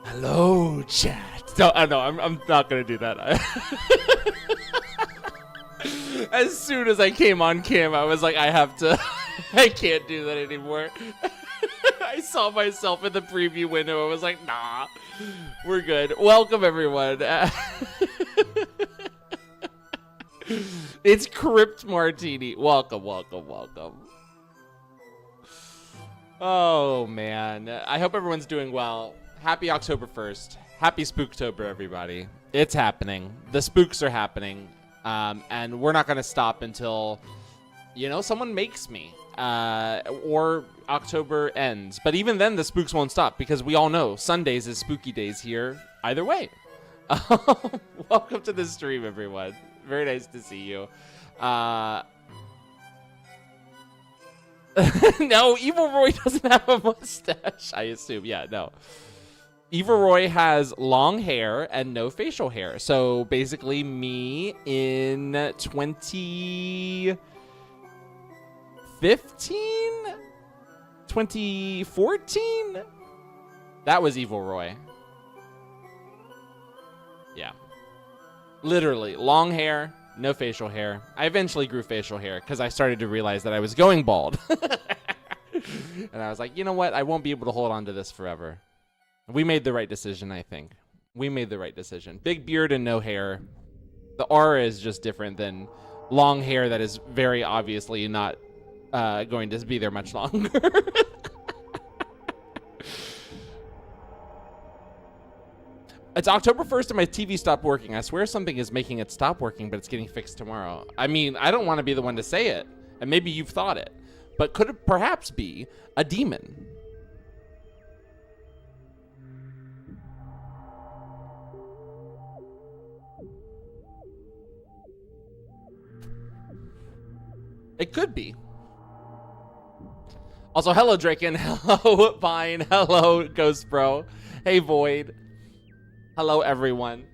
Hello, chat. No, I'm not gonna do that. As soon as I came on cam, I was like, I have to. I can't do that anymore. I saw myself in the preview window. I was like, nah, we're good. Welcome, everyone. It's Crypt Martini. Welcome, welcome, welcome. Oh, man. I hope everyone's doing well. Happy October 1st. Happy Spooktober, everybody. It's happening. The spooks are happening. And we're not going to stop until, you know, someone makes me. Or October ends. But even then, the spooks won't stop because we all know Sundays is spooky days here. Either way. Welcome to the stream, everyone. Very nice to see you. No, Evil Roy doesn't have a mustache, I assume. Yeah, no. Evil Roy has long hair and no facial hair. So basically me in 2015? 2014? That was Evil Roy. Yeah. Literally, long hair, no facial hair. I eventually grew facial hair because I started to realize that I was going bald. And I was like, you know what? I won't be able to hold on to this forever. We made the right decision, I think. We made the right decision. Big beard and no hair. The aura is just different than long hair that is very obviously not going to be there much longer. It's October 1st and my TV stopped working. I swear something is making it stop working, but it's getting fixed tomorrow. I mean, I don't want to be the one to say it. And maybe you've thought it, but could it perhaps be a demon? It could be. Also, hello, Draken. Hello, Pine. Hello, Ghost Bro. Hey, Void. Hello, everyone.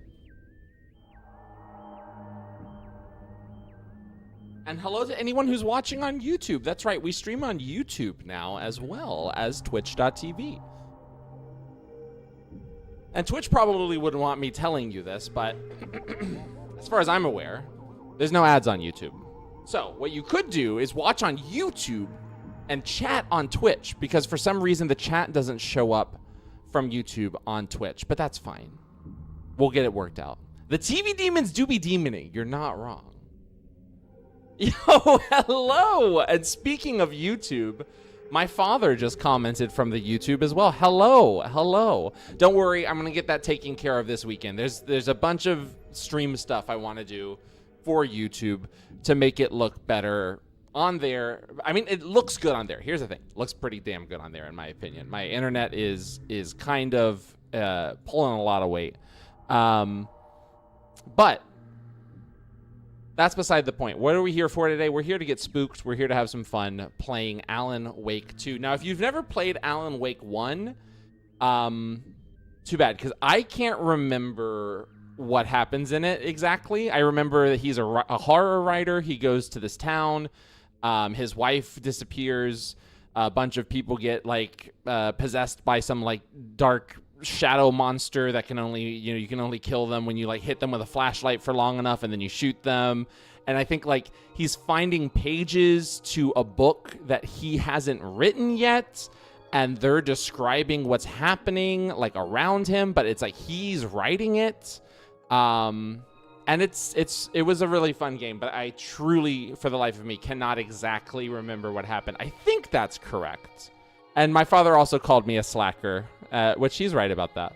And hello to anyone who's watching on YouTube. That's right, we stream on YouTube now as well as twitch.tv. And Twitch probably wouldn't want me telling you this, but as far as I'm aware, there's no ads on YouTube. So what you could do is watch on YouTube and chat on Twitch, because for some reason the chat doesn't show up from YouTube on Twitch, but that's fine. We'll get it worked out. The TV demons do be demoning. You're not wrong. Yo, hello! And speaking of YouTube, my father just commented from the YouTube as well. Hello, hello. Don't worry, I'm gonna get that taken care of this weekend. There's a bunch of stream stuff I want to do for YouTube to make it look better on there. I mean, it looks good on there. Here's the thing: it looks pretty damn good on there, in my opinion. My internet is kind of pulling a lot of weight, but that's beside the point. What are we here for today? We're here to get spooked. We're here to have some fun playing Alan Wake 2. Now, if you've never played Alan Wake 1, too bad, because I can't remember what happens in it exactly. I remember that he's a horror writer. He goes to this town. His wife disappears. A bunch of people get like possessed by some like dark shadow monster that can only, you can only kill them when you like hit them with a flashlight for long enough, and then you shoot them. And I think like he's finding pages to a book that he hasn't written yet, and they're describing what's happening like around him, but it's like he's writing it. And it was a really fun game, but I truly, for the life of me, cannot exactly remember what happened. I think that's correct. And my father also called me a slacker, which he's right about that.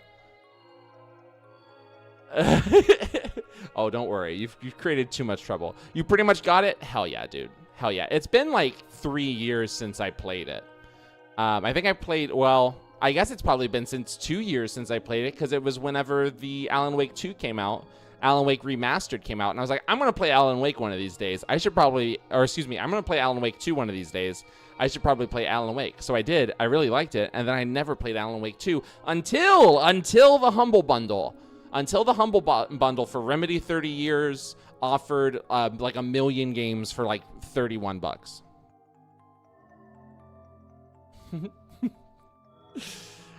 Oh, don't worry. You've created too much trouble. You pretty much got it? Hell yeah, dude. Hell yeah. It's been like 3 years since I played it. I think I played, well, I guess it's probably been since 2 years since I played it, because it was whenever the Alan Wake 2 came out. Alan Wake Remastered came out, and I was like, I'm going to play Alan Wake one of these days. I'm going to play Alan Wake 2 one of these days. I should probably play Alan Wake. So I did. I really liked it, and then I never played Alan Wake 2 until the Humble Bundle. Until the Humble Bundle for Remedy 30 years offered like 1 million games for like $31.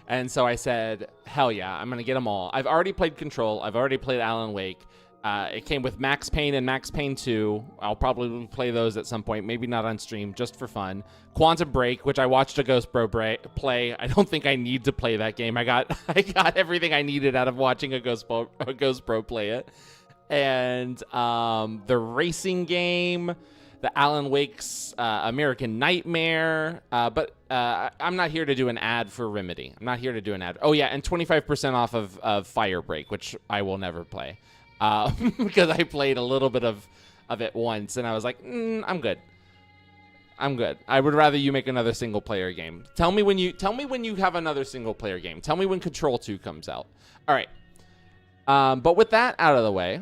And so I said, hell yeah, I'm going to get them all. I've already played Control. I've already played Alan Wake. It came with Max Payne and Max Payne 2. I'll probably play those at some point. Maybe not on stream, just for fun. Quantum Break, which I watched a Ghost Bro play. I don't think I need to play that game. I got everything I needed out of watching a Ghost Bro play it. And the racing game, the Alan Wake's American Nightmare. But I'm not here to do an ad for Remedy. I'm not here to do an ad. Oh, yeah, and 25% off of Firebreak, which I will never play. Because I played a little bit of it once, and I was like, I'm good. I would rather you make another single player game. Tell me when you have another single player game. Tell me when Control 2 comes out. All right. But with that out of the way,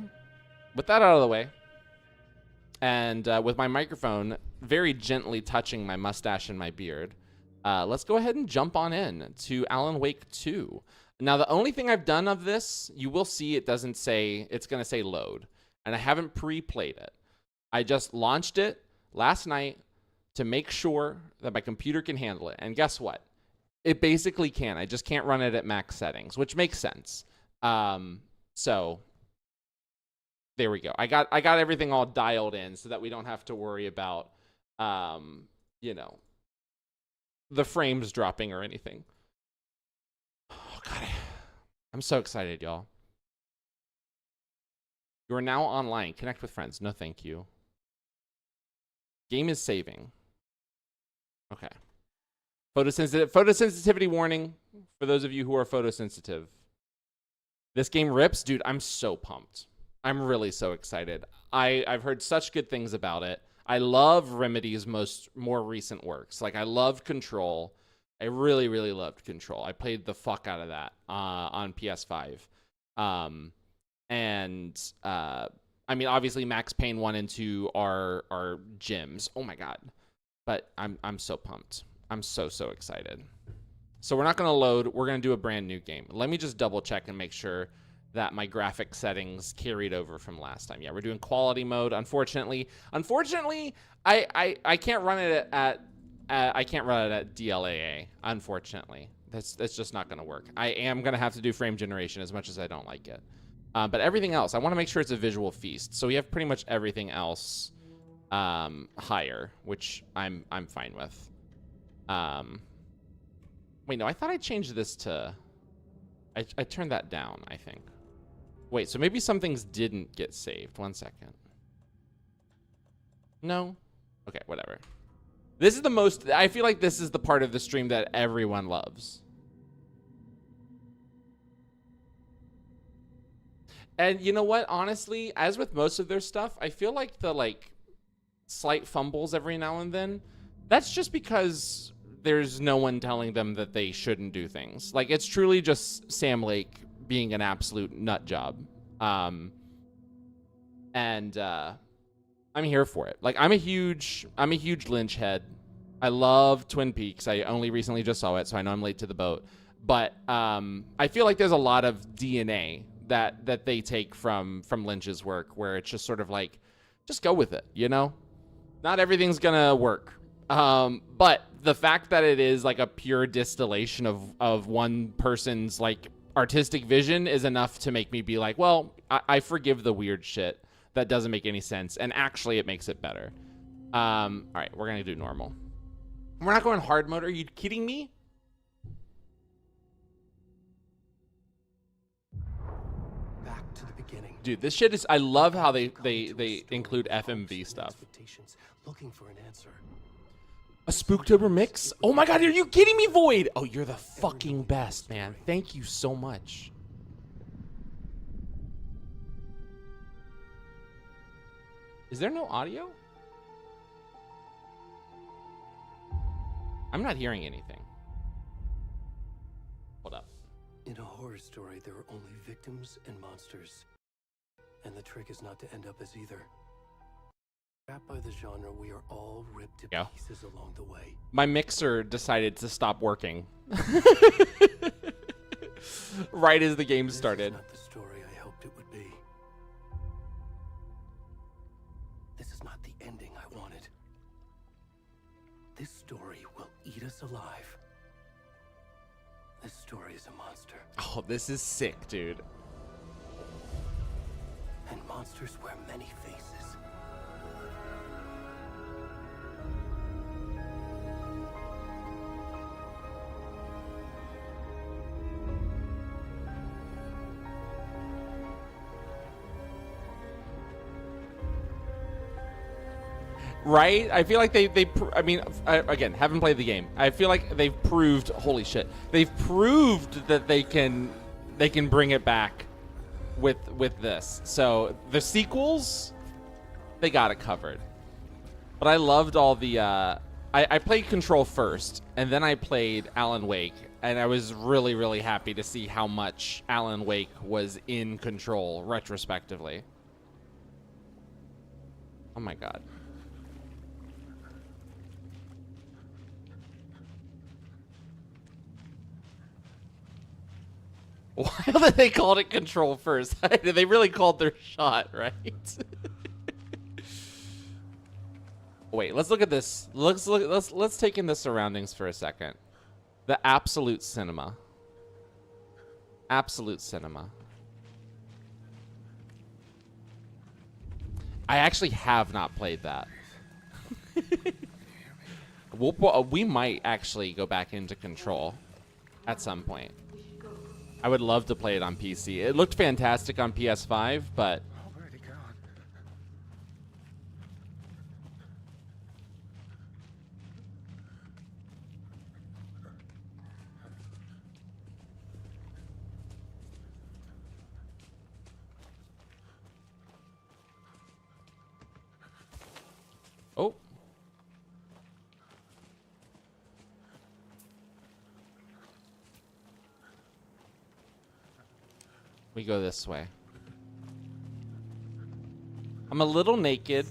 and with my microphone very gently touching my mustache and my beard, let's go ahead and jump on in to Alan Wake 2. Now, the only thing I've done of this, you will see it doesn't say, it's going to say load. And I haven't pre-played it. I just launched it last night to make sure that my computer can handle it. And guess what? It basically can. I just can't run it at max settings, which makes sense. So there we go. I got everything all dialed in so that we don't have to worry about, the frames dropping or anything. Oh, God. I'm so excited, y'all. You are now online. Connect with friends. No, thank you. Game is saving. Okay. Photosensitivity warning for those of you who are photosensitive. This game rips. Dude, I'm so pumped. I'm really so excited. I've heard such good things about it. I love Remedy's more recent works. Like, I loved Control. I really, really loved Control. I played the fuck out of that on PS5. I mean, obviously, Max Payne 1 and 2 are gems. Oh my god. But I'm so pumped. I'm so excited. So we're not going to load. We're going to do a brand new game. Let me just double check and make sure that my graphic settings carried over from last time. Yeah, we're doing quality mode. Unfortunately, I can't run it at DLAA. Unfortunately, that's just not going to work. I am going to have to do frame generation as much as I don't like it. But everything else, I want to make sure it's a visual feast. So we have pretty much everything else higher, which I'm fine with. Wait, no, I thought I changed this to. I turned that down, I think. Wait, so maybe some things didn't get saved. 1 second. No? Okay, whatever. This is the most... I feel like this is the part of the stream that everyone loves. And you know what? Honestly, as with most of their stuff, I feel like the, like, slight fumbles every now and then, that's just because there's no one telling them that they shouldn't do things. Like, it's truly just Sam Lake being an absolute nut job. I'm here for it. Like, I'm a huge Lynch head. I love Twin Peaks. I only recently just saw it, so I know I'm late to the boat. But I feel like there's a lot of DNA that they take from Lynch's work, where it's just sort of like, just go with it, you know? Not everything's gonna work. But the fact that it is like a pure distillation of one person's like artistic vision is enough to make me be like, well, I forgive the weird shit that doesn't make any sense, and actually it makes it better. All right, we're gonna do normal. We're not going hard mode. Are you kidding me? Back to the beginning. Dude, this shit is... I love how they include FMV stuff. Looking for an answer. A Spooktober mix? Oh my god, are you kidding me, Void? Oh, you're the fucking best, man. Thank you so much. Is there no audio? I'm not hearing anything. Hold up. In a horror story, there are only victims and monsters. And the trick is not to end up as either. Trapped by the genre, we are all ripped to pieces along the way. My mixer decided to stop working. Right as the game started. This is not the story I hoped it would be. This is not the ending I wanted. This story will eat us alive. This story is a monster. Oh, this is sick, dude. And monsters wear many faces. Right? I feel like I mean, again, haven't played the game. I feel like they've proved, holy shit, they've proved that they can bring it back with this. So the sequels, they got it covered. But I loved all the, I played Control first, and then I played Alan Wake, and I was really, really happy to see how much Alan Wake was in Control retrospectively. Oh my god. Why did they called it Control first? They really called their shot, right? Wait, let's look at this. Let's take in the surroundings for a second. The absolute cinema. Absolute cinema. I actually have not played that. We might actually go back into Control at some point. I would love to play it on PC. It looked fantastic on PS5, but... We go this way. I'm a little naked.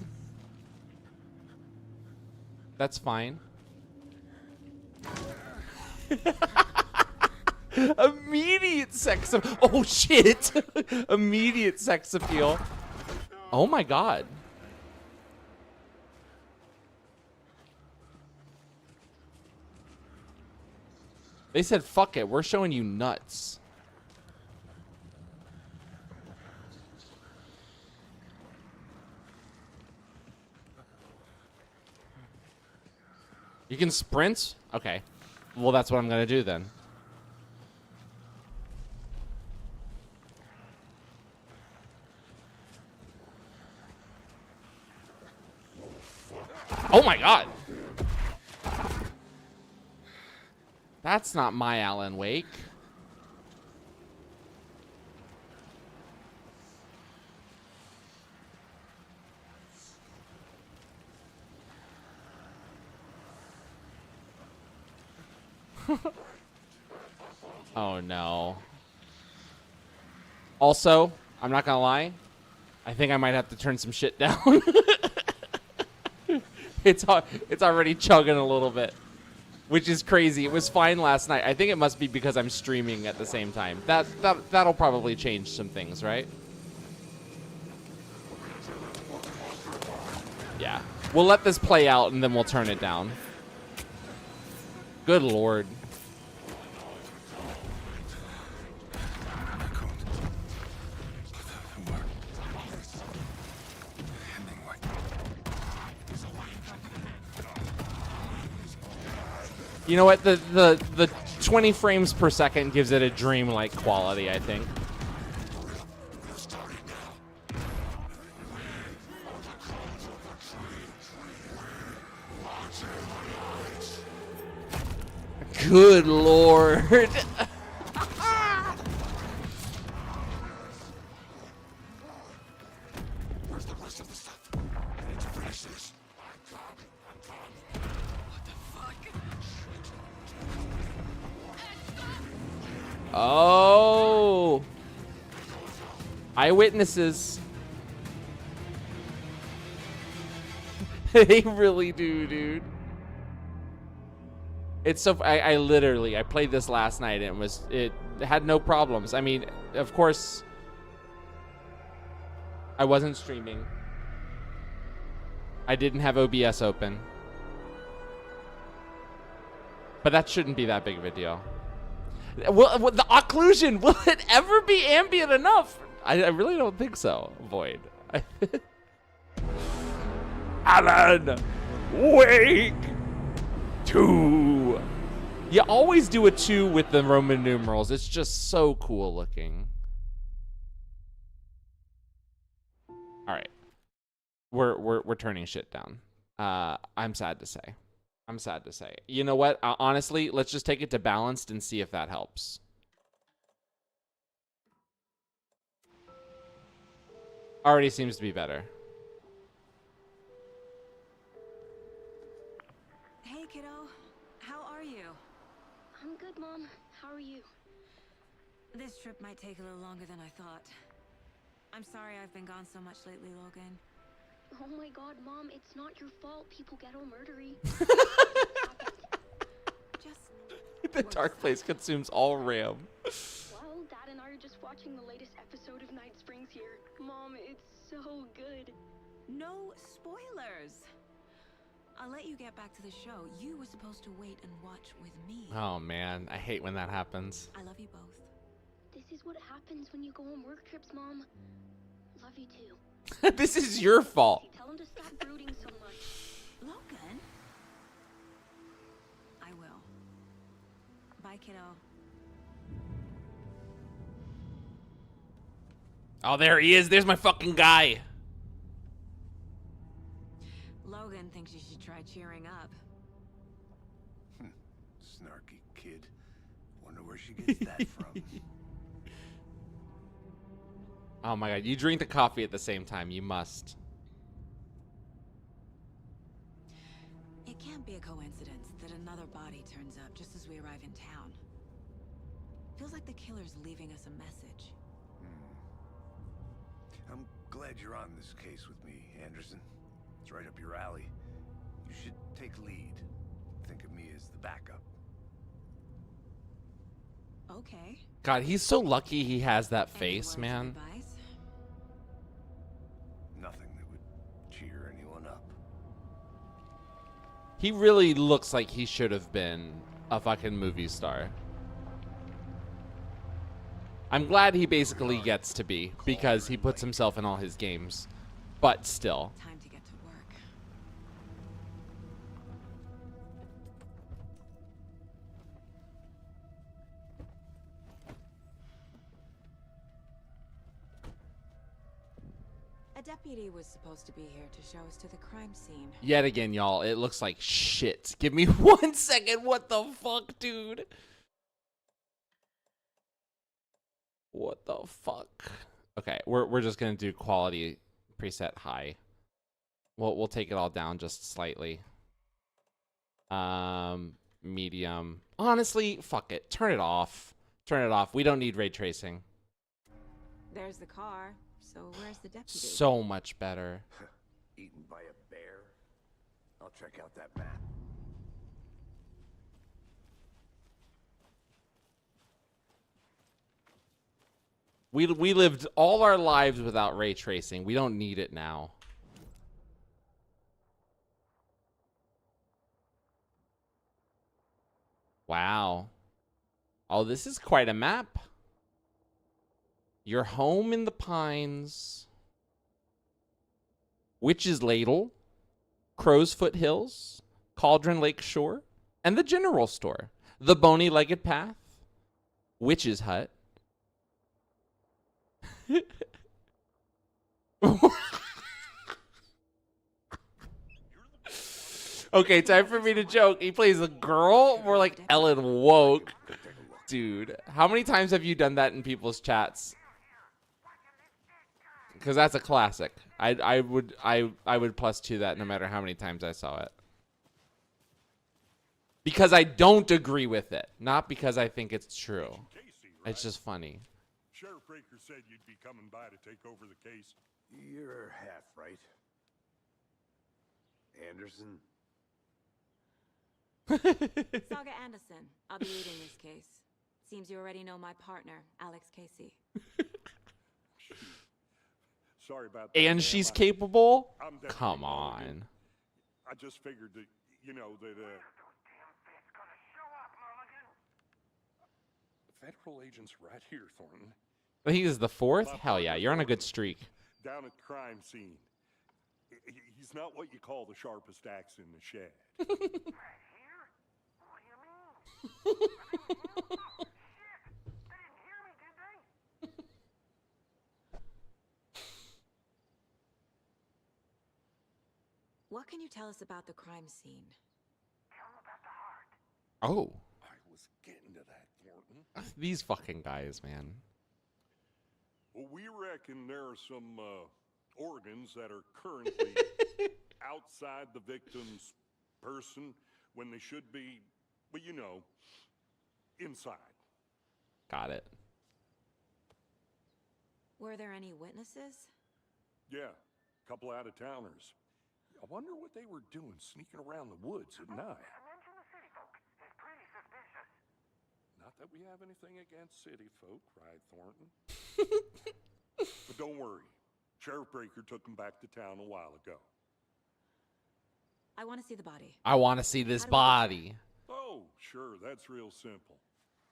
That's fine. Immediate sex appeal. Oh shit. Immediate sex appeal. Oh my god. They said, fuck it, we're showing you nuts. You can sprint? Okay. Well, that's what I'm gonna do then. Oh my god! That's not my Alan Wake. Oh no. Also, I'm not gonna lie, I think I might have to turn some shit down. It's already chugging a little bit, which is crazy. It was fine last night. I think it must be because I'm streaming at the same time. That'll probably change some things, right? Yeah. We'll let this play out and then we'll turn it down. Good lord. You know what? The 20 frames per second gives it a dreamlike quality, I think. Good lord. Where's the rest of the stuff? I need to finish this. Oh. Eyewitnesses. They really do, dude. It's so I literally played this last night and it had no problems. I mean, of course I wasn't streaming. I didn't have OBS open. But that shouldn't be that big of a deal. Well, the occlusion, will it ever be ambient enough? I really don't think so, Void. Alan Wake 2. You always do a 2 with the Roman numerals. It's just so cool looking. All right. We're turning shit down. I'm sad to say. I'm sad to say. You know what? Honestly, let's just take it to balanced and see if that helps. Already seems to be better. Hey, kiddo. How are you? I'm good, Mom. How are you? This trip might take a little longer than I thought. I'm sorry I've been gone so much lately, Logan. Oh my god, Mom, it's not your fault people get all murdery. Just The dark place consumes all RAM. Well, Dad and I are just watching the latest episode of Night Springs here. Mom, it's so good. no spoilers. I'll let you get back to the show. You were supposed to wait and watch with me. Oh man, I hate when that happens. I love you both. This is what happens when you go on work trips, Mom. Love you too. This is your fault. Tell him to stop brooding so much. Logan? I will. Bye, kiddo. Oh, there he is. There's my fucking guy. Logan thinks you should try cheering up. Snarky kid. Wonder where she gets that from. Oh my god, you drink the coffee at the same time. You must. It can't be a coincidence that another body turns up just as we arrive in town. Feels like the killer's leaving us a message. I'm glad you're on this case with me, Anderson. It's right up your alley. You should take lead. Think of me as the backup. Okay. God, he's so lucky he has that Any face, words of man. advice? Nothing that would cheer anyone up. He really looks like he should have been a fucking movie star. I'm glad he basically gets to be, because he puts himself in all his games. But still. Time to get to work. A deputy was supposed to be here to show us to the crime scene. Yet again, y'all, it looks like shit. Give me 1 second. What the fuck, dude? What the fuck? Okay, we're just gonna do quality preset high. We'll take it all down just slightly. Medium. Honestly, fuck it. Turn it off. Turn it off. We don't need ray tracing. There's the car. So where's the deputy? So much better. Eaten by a bear? I'll check out that map. We lived all our lives without ray tracing. We don't need it now. Wow. Oh, this is quite a map. Your home in the pines. Witch's Ladle. Crow's Foot Hills. Cauldron Lake Shore. And the general store. The Bony Legged Path. Witch's Hut. Okay, time for me to joke. He plays a girl? More like Ellen Woke. Dude, how many times have you done that in people's chats? Because that's a classic. I would +2 that no matter how many times I saw it. Because I don't agree with it, not because I think it's true. It's just funny. Sheriff Breaker said you'd be coming by to take over the case. You're half right. Anderson? Saga Anderson. I'll be leading this case. Seems you already know my partner, Alex Casey. Sorry about that. And ma'am. she's capable? I'm definitely Come gonna do- on. I just figured that, you know, that federal agents right here, Thornton. He is the 4th? Hell yeah, you're on a good streak. Down at the crime scene. He's not what you call the sharpest axe in the shed. What can you tell us about the crime scene? Oh, I was getting to that, Thornton. these fucking guys, man. Well, we reckon there are some organs that are currently outside the victim's person when they should be, well, you know, inside. Got it. Were there any witnesses? Yeah, a couple out-of-towners. I wonder what they were doing sneaking around the woods at night. Not that we have anything against city folk, right, Thornton? But don't worry. Sheriff Breaker took them back to town a while ago. I want to see the body. I want to see this How do we get body. Oh, sure, that's real simple.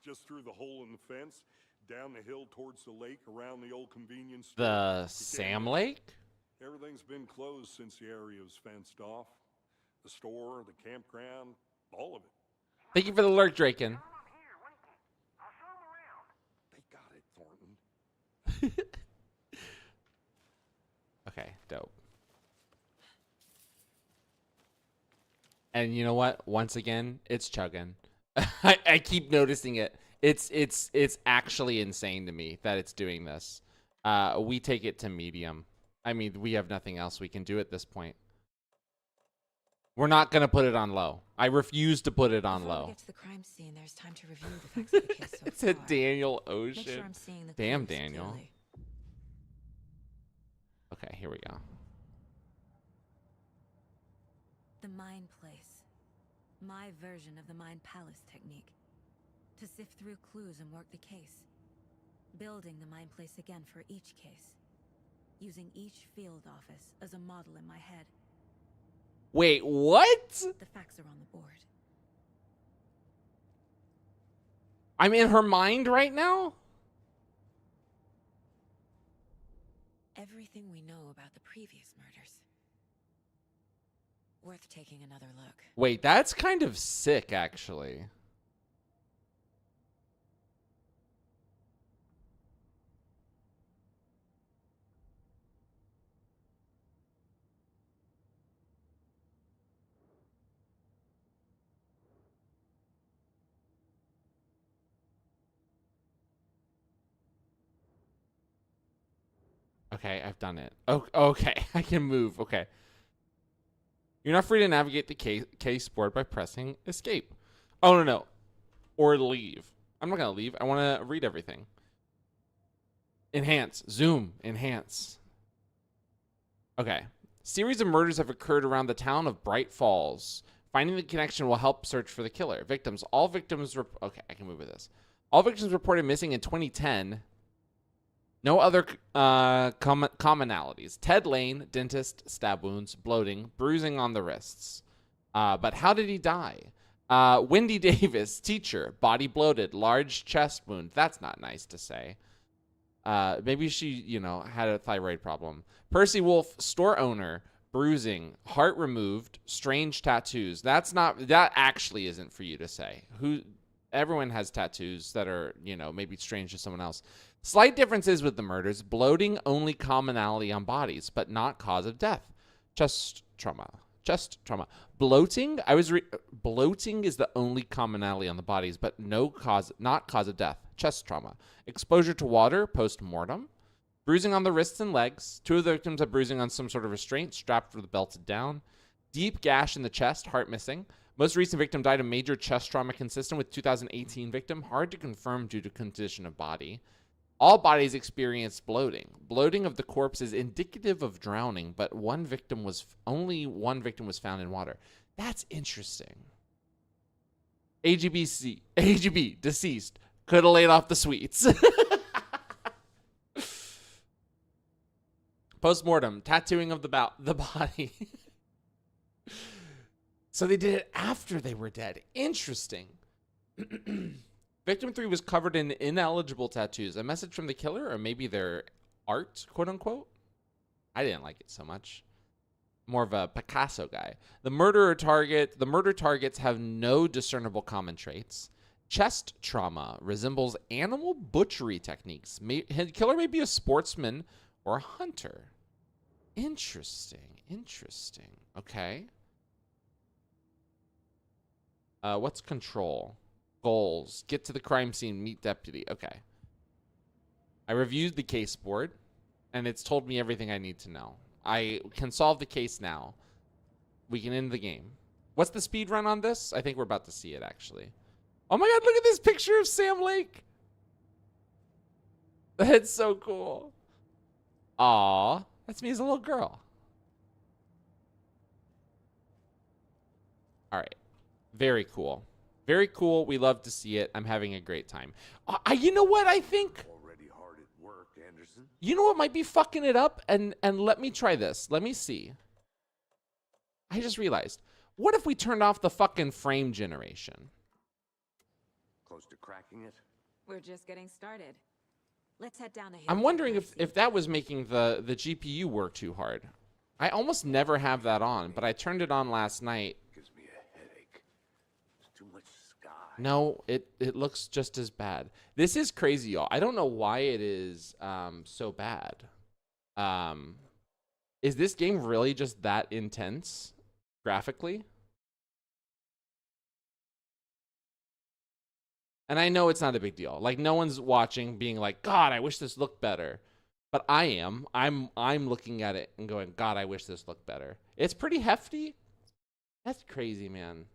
Just through the hole in the fence, down the hill towards the lake, around the old convenience store. The Sam Lake? Everything's been closed since the area was fenced off. The store, the campground, all of it. Thank you for the lurk, Draken. They got it, Thornton. Okay, dope. And you know what? Once again, it's chugging. I keep noticing it. It's actually insane to me that it's doing this. We take it to medium. I mean, we have nothing else we can do at this point. We're not gonna put it on low. I refuse to put it on Before we low. get to the crime scene, there's time to review the facts of the case so It's a far. Daniel Make Ocean. sure I'm seeing the Damn, clues Daniel. clearly. Okay, here we go. The Mind Place. My version of the Mind Palace technique. To sift through clues and work the case. Building the Mind Place again for each case. Using each field office as a model in my head. Wait, what? The facts are on the board. I'm in her mind right now? Everything we know about the previous murders. Worth taking another look. Wait, that's kind of sick, actually. Okay, I've done it. Oh, okay, I can move. Okay. You're not free to navigate the case board by pressing escape. Oh, no, no. Or leave. I'm not going to leave. I want to read everything. Enhance. Zoom. Enhance. Okay. Series of murders have occurred around the town of Bright Falls. Finding the connection will help search for the killer. Victims. All victims... Okay, I can move with this. All victims reported missing in 2010... No other commonalities. Ted Lane, dentist, stab wounds, bloating, bruising on the wrists. But how did he die? Wendy Davis, teacher, body bloated, large chest wound. That's not nice to say. Maybe she, had a thyroid problem. Percy Wolf, store owner, bruising, heart removed, strange tattoos. That actually isn't for you to say. Everyone has tattoos that are, maybe strange to someone else. Slight differences with the murders. Bloating, only commonality on bodies, but not cause of death. Chest trauma. Bloating, bloating is the only commonality on the bodies, but not cause of death. Chest trauma. Exposure to water, post-mortem. Bruising on the wrists and legs. 2 of the victims have bruising on some sort of restraint, strapped with belted down. Deep gash in the chest, heart missing. Most recent victim died of major chest trauma consistent with 2018 victim. Hard to confirm due to condition of body. All bodies experienced bloating. Bloating of the corpse is indicative of drowning, but only one victim was found in water. That's interesting. AGB, deceased. Could have laid off the sweets. Post-mortem, tattooing of the body. So they did it after they were dead. Interesting. Victim 3 was covered in ineligible tattoos. A message from the killer, or maybe their art, quote unquote? I didn't like it so much. More of a Picasso guy. The murder targets have no discernible common traits. Chest trauma resembles animal butchery techniques. Killer may be a sportsman or a hunter. Interesting. Okay. What's control? Goals. Get to the crime scene. Meet deputy. Okay. I reviewed the case board, and it's told me everything I need to know. I can solve the case now. We can end the game. What's the speed run on this? I think we're about to see it, actually. Oh my god, look at this picture of Sam Lake. That's so cool. Aw, that's me as a little girl. All right. Very cool. Very cool. We love to see it. I'm having a great time. You know what I think? Already hard at work, Anderson. You know what might be fucking it up? And let me try this. Let me see. I just realized. What if we turned off the fucking frame generation? Close to cracking it? We're just getting started. Let's head down the hill. I'm wondering if that was making the GPU work too hard. I almost never have that on, but I turned it on last night. Gives me a headache. There's too much sky. No, it looks just as bad. This is crazy, y'all. I don't know why it is so bad. Is this game really just that intense graphically? And I know it's not a big deal. Like, no one's watching being like, God, I wish this looked better. But I am. I'm looking at it and going, God, I wish this looked better. It's pretty hefty. That's crazy, man.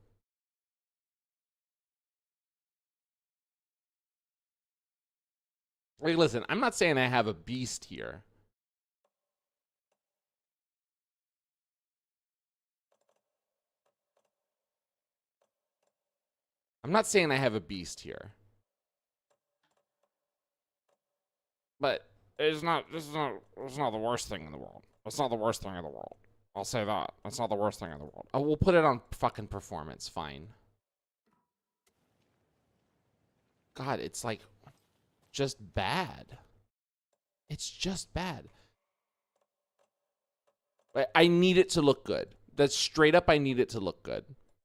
Like, listen, I'm not saying I have a beast here. I'm not saying I have a beast here. But it's not the worst thing in the world. It's not the worst thing in the world. I'll say that. It's not the worst thing in the world. Oh, we'll put it on fucking performance. Fine. God, it's like just bad. It's just bad. I need it to look good. That's straight up. I need it to look good.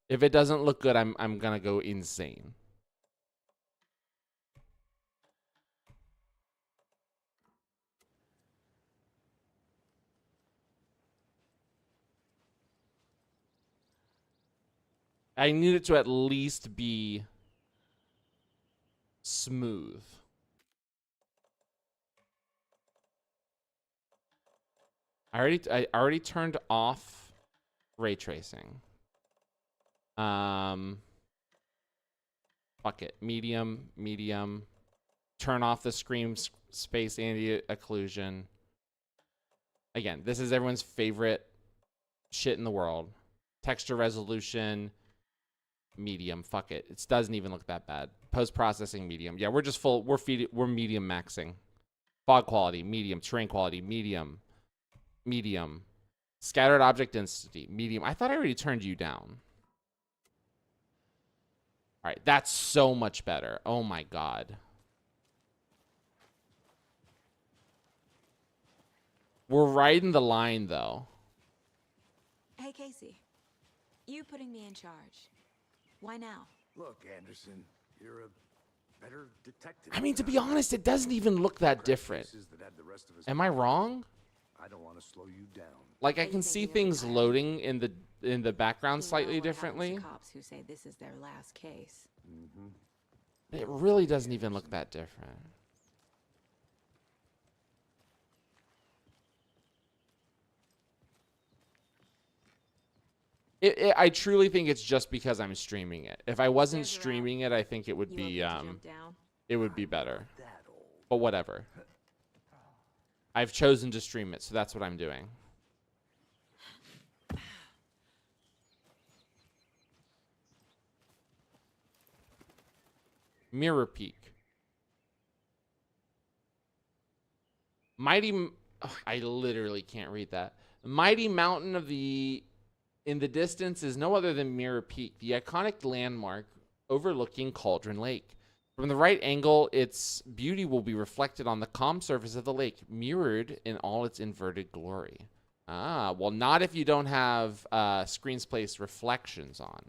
If it doesn't look good, I'm gonna go insane. I need it to at least be smooth. I already turned off ray tracing. Fuck it. Medium. Turn off the screen space anti-occlusion. Again, this is everyone's favorite shit in the world. Texture resolution, medium. Fuck it. It doesn't even look that bad. Post-processing, medium. Yeah, we're just full. We're medium maxing. Fog quality, medium. Terrain quality, medium. Medium. Scattered object density, medium. I thought I already turned you down. All right, that's so much better. Oh my God. We're riding the line though. Hey, Casey. You putting me in charge. Why now? Look, Anderson, you're a better detective. I mean, to be honest, it doesn't even look that different. Am I wrong? I don't want to slow you down. Like I can see things loading in the background slightly differently. Cops who say this is their last case. It really doesn't even look that different. I truly think it's just because I'm streaming it. If I wasn't streaming it, I think it would be it would be better. But whatever. I've chosen to stream it, so that's what I'm doing. Mirror peak. I literally can't read that. Mighty mountain in the distance is no other than Mirror Peak, the iconic landmark overlooking Cauldron Lake. From the right angle, its beauty will be reflected on the calm surface of the lake, mirrored in all its inverted glory. Ah, well, not if you don't have screen's place reflections on.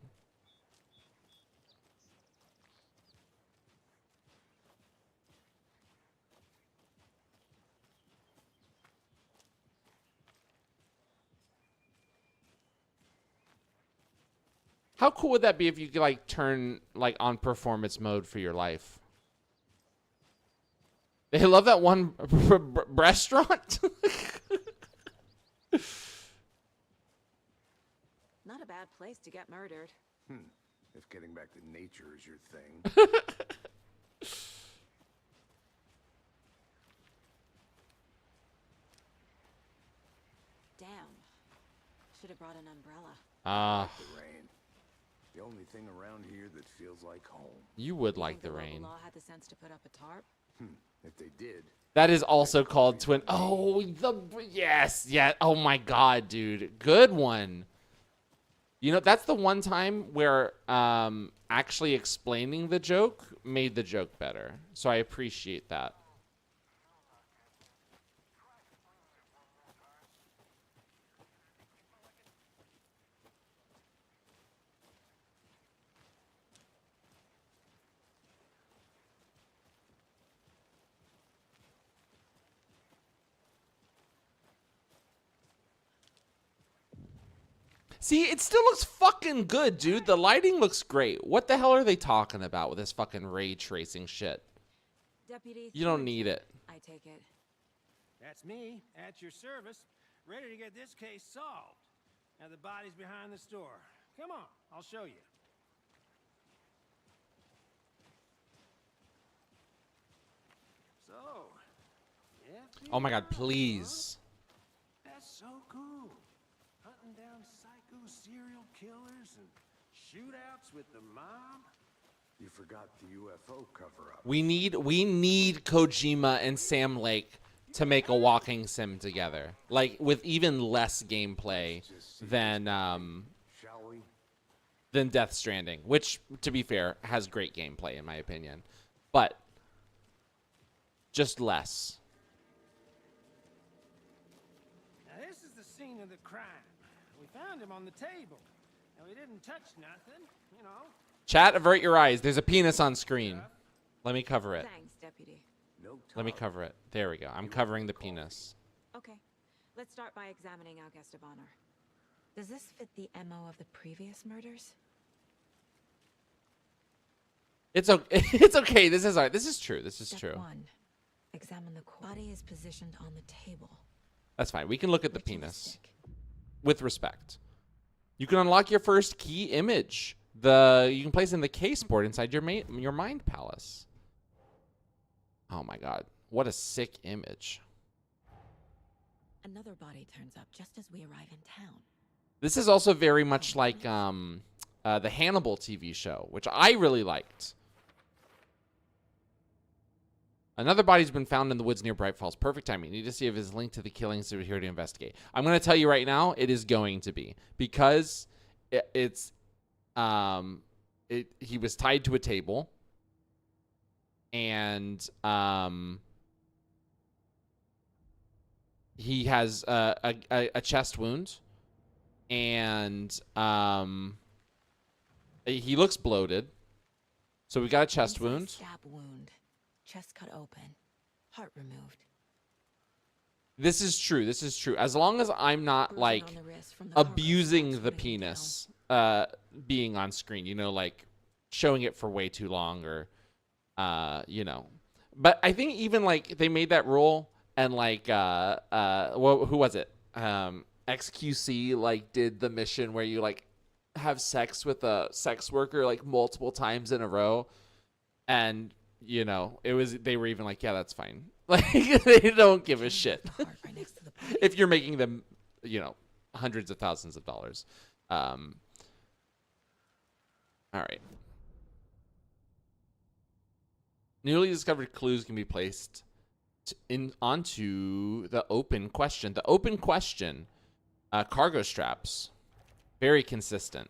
How cool would that be if you could like turn like on performance mode for your life? They love that one restaurant. Not a bad place to get murdered. If getting back to nature is your thing. Damn. Should have brought an umbrella. The rain. The only thing around here that feels like home. You would like Think the local rain. law had the sense to put up a tarp? If they did. That is also called twin. Oh, yes, yeah. Oh my God, dude, good one. You know, that's the one time where actually explaining the joke made the joke better. So I appreciate that. See, it still looks fucking good, dude. The lighting looks great. What the hell are they talking about with this fucking ray tracing shit? Deputy, You don't need it. I take it. That's me, at your service, ready to get this case solved. Now the body's behind the store. Come on, I'll show you. So, yeah. Oh my God, please. That's so cool. Hunting down psycho serial killers and shootouts with the mob. You forgot the UFO cover-up. We need Kojima and Sam Lake to make a walking sim together, like with even less gameplay than Shall we? Death Stranding, which, to be fair, has great gameplay in my opinion, but just less. Now this is the scene of the crime. We found him on the table, and we didn't touch nothing, you know. Chat, avert your eyes. There's a penis on screen. Let me cover it. Thanks, Deputy. No Let me time. cover it. There we go. I'm covering the penis. Okay, let's start by examining our guest of honor. Does this fit the MO of the previous murders? It's okay. It's okay. This is art. This is true. This is Step true. 1. Examine the body is positioned on the table. That's fine. We can look at the penis Ritualistic. with respect. You can unlock your first key image. You can place in the case board inside your mind palace. Oh my god. What a sick image. Another body turns up just as we arrive in town. This is also very much like the Hannibal TV show, which I really liked. Another body's been found in the woods near Bright Falls. Perfect timing. Need to see if it's linked to the killings that we're here to investigate. I'm going to tell you right now, it is going to be, because he was tied to a table, and he has a chest wound, and he looks bloated. So we got a chest Inside wound. Stab wound. Chest cut open. Heart removed. This is true. This is true. As long as I'm not Bruising like on the wrist from the cargo abusing straps the running him penis being on screen, you know, like showing it for way too long, or you know. But I think even like they made that rule, and like who was it? XQC like did the mission where you like have sex with a sex worker like multiple times in a row, and you know, they were even like, yeah, that's fine. Like they don't give a down. shit The heart right next to the body. if you're making them, you know, hundreds of thousands of dollars. All right. Newly discovered clues can be placed onto the open question. The open question, cargo straps, very consistent.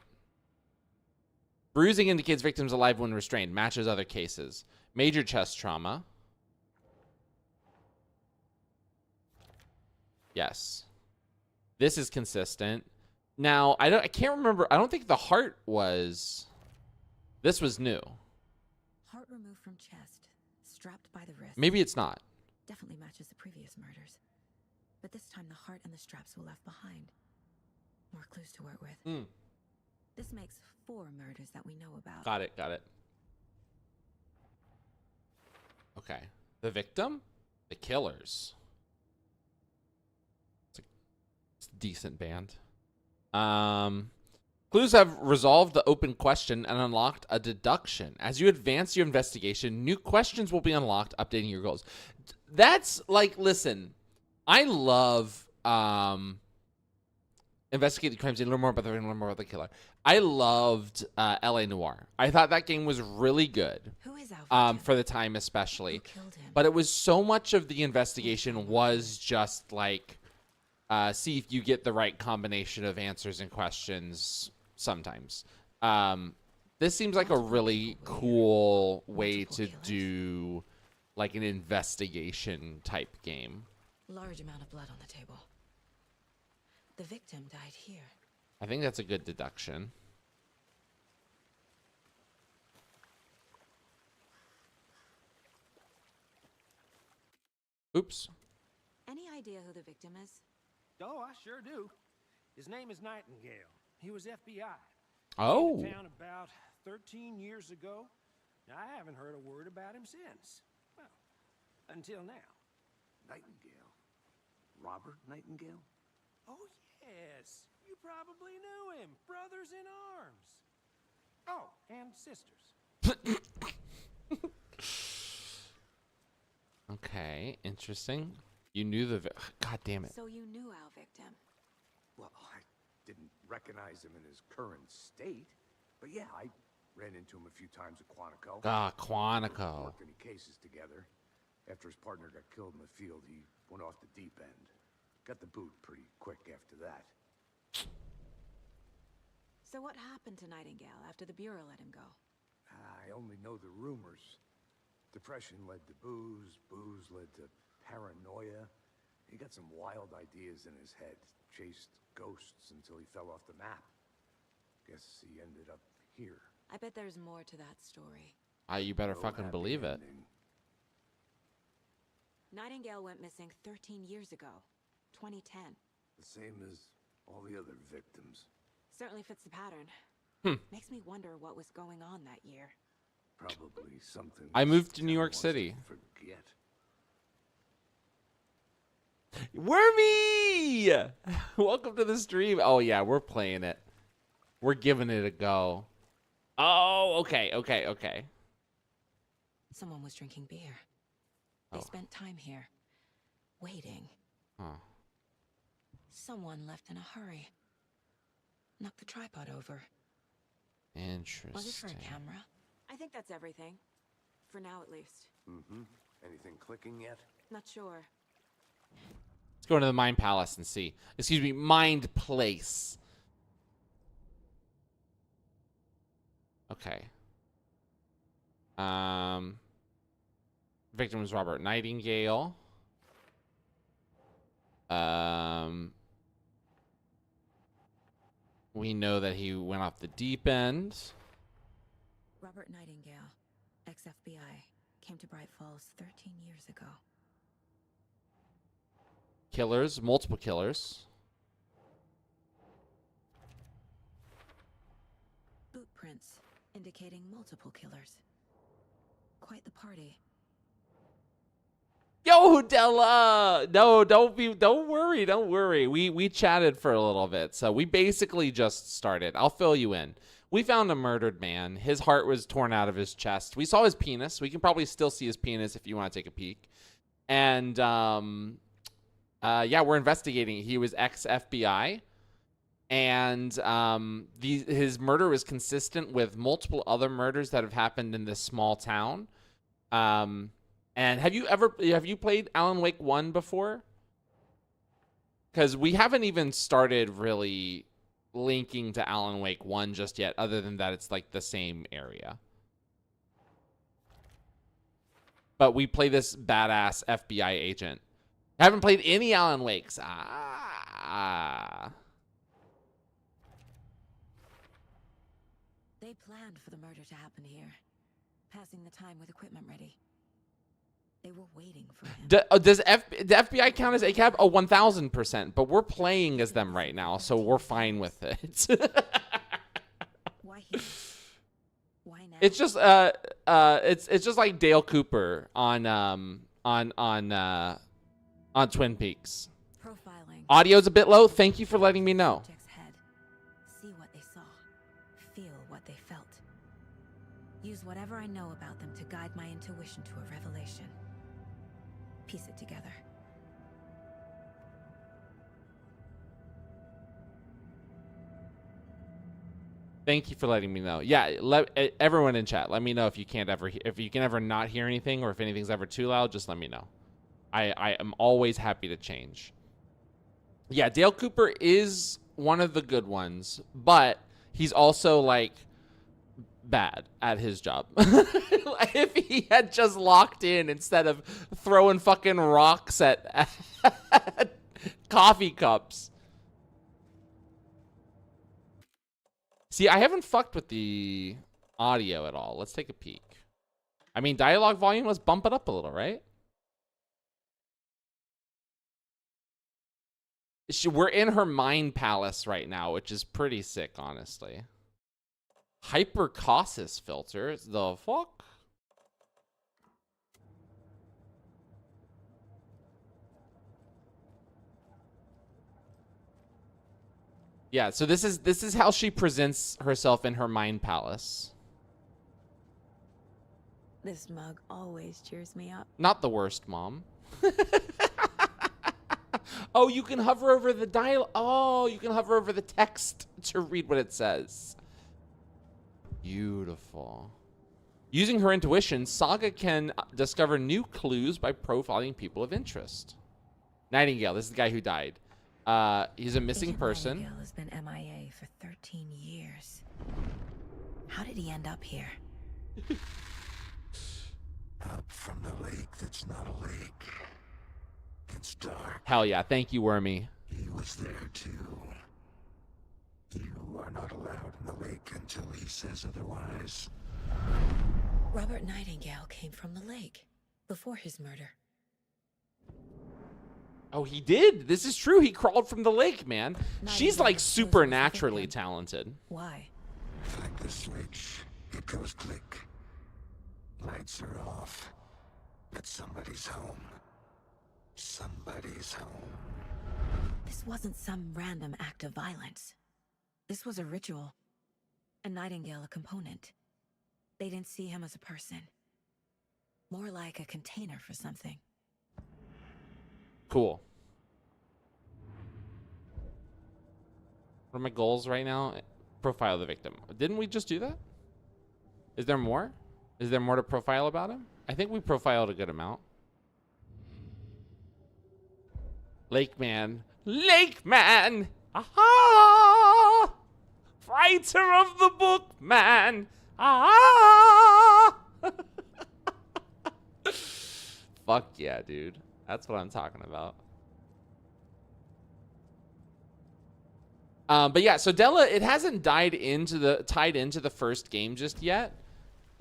Bruising indicates victims alive when restrained. Matches other cases. Major chest trauma. Yes. This is consistent. Now, I can't remember. I don't think the heart was. This was new. Heart removed from chest. Strapped by the wrist. Maybe it's not. Definitely matches the previous murders. But this time the heart and the straps were left behind. More clues to work with. This makes 4 murders that we know about. Got it. Got it. Okay. The victim? The killers. It's a decent band. Clues have resolved the open question and unlocked a deduction. As you advance your investigation, new questions will be unlocked, updating your goals. That's like, listen, I love investigate the crime scene, learn more about the victim, learn more about the killer. I loved LA Noire. I thought that game was really good. Who is our victim? For the time especially. Who killed him? But it was so much of the investigation was just like see if you get the right combination of answers and questions sometimes. This seems like a really cool way to do like an investigation type game. Large amount of blood on the table. The victim died here. I think that's a good deduction. Oops. Any idea who the victim is? Oh, I sure do. His name is Nightingale. He was FBI. Oh. Came to town about 13 years ago. I haven't heard a word about him since. Well, until now. Nightingale. Robert Nightingale? Oh, yes. You probably knew him. Brothers in arms. Oh, and sisters. Okay, interesting. You knew God damn it. So you knew our victim. Well, I didn't recognize him in his current state, but yeah, I Ran into him a few times at Quantico. Ah, Quantico. Worked any cases together. After his partner got killed in the field, he went off the deep end. Got the boot pretty quick after that. So what happened to Nightingale after the Bureau let him go? I only know the rumors. Depression led to booze, booze led to paranoia. He got some wild ideas in his head, chased ghosts until he fell off the map. Guess he ended up here. I bet there's more to that story. You better No fucking happy believe it. ending. Nightingale went missing 13 years ago, 2010. The same as all the other victims. Certainly fits the pattern. Makes me wonder what was going on that year. Probably something. I moved to this New town York wants City. to forget. Wormy! Welcome to the stream. Oh, yeah, we're playing it. We're giving it a go. Oh, okay. Someone was drinking beer. They Oh. spent time here, waiting. Huh. Someone left in a hurry. Knocked the tripod over. Interesting. Was it for a camera? I think that's everything. For now, at least. Mm-hmm. Anything clicking yet? Not sure. Let's go into the Mind Palace and see. Excuse me, Mind Place. Okay. Victim was Robert Nightingale. We know that he went off the deep end. Robert Nightingale, ex-FBI, came to Bright Falls 13 years ago. Killers, multiple killers. Boot prints indicating multiple killers. Quite the party. Yo, Della! No, don't worry. We chatted for a little bit, so we basically just started. I'll fill you in. We found a murdered man. His heart was torn out of his chest. We saw his penis. We can probably still see his penis if you want to take a peek. And yeah, we're investigating. He was ex-FBI, and his murder was consistent with multiple other murders that have happened in this small town. And have you played Alan Wake 1 before? Because we haven't even started really linking to Alan Wake 1 just yet, other than that it's like the same area. But we play this badass FBI agent. Haven't played any Alan Wakes. They planned for the murder to happen here, passing the time with equipment ready. They were waiting for him. Does the FBI count as ACAB? Oh, 1000%. But we're playing as them right now, so we're fine with it. Why here? Why now? It's just it's just like Dale Cooper on Twin Peaks. Profiling. Audio's a bit low. Thank you for letting me know. Subject's head. See what they saw. Feel what they felt. Use whatever I know about them to guide my intuition to a revelation. Piece it together. Thank you for letting me know. Yeah, everyone in chat, let me know if you can ever not hear anything, or if anything's ever too loud. Just let me know. I am always happy to change. Yeah, Dale Cooper is one of the good ones, but he's also like bad at his job. If he had just locked in instead of throwing fucking rocks at coffee cups. See, I haven't fucked with the audio at all. Let's take a peek. I mean, dialogue volume, let's bump it up a little, right? We're in her mind palace right now, which is pretty sick, honestly. Hypercaustic filter. The fuck? Yeah, so this is how she presents herself in her mind palace. This mug always cheers me up. Not the worst, Mom. Oh, you can hover over the dial. Oh, you can hover over the text to read what it says. Beautiful. Using her intuition, Saga can discover new clues by profiling people of interest. Nightingale, this is the guy who died. He's a missing Agent person. Nightingale has been MIA for 13 years. How did he end up here? Up from the lake that's not a lake. It's dark. Hell yeah, thank you, Wormy. He was there too. You are not allowed in the lake until he says otherwise. Robert Nightingale came from the lake before his murder. Oh, he did. This is true. He crawled from the lake, man. She's Nightingale like was supernaturally with him. talented. Why? Flick the switch. It goes click. Lights are off. But somebody's home. Somebody's home. This wasn't some random act of violence. This was a ritual. And Nightingale a component. They didn't see him as a person. More like a container for something. Cool. What are my goals right now? Profile the victim. Didn't we just do that? Is there more? Is there more to profile about him? I think we profiled a good amount. Lake Man. Lake Man! Aha! Writer of the book, man! Ah! Fuck yeah, dude. That's what I'm talking about. But yeah, so Della, it hasn't tied into the first game just yet.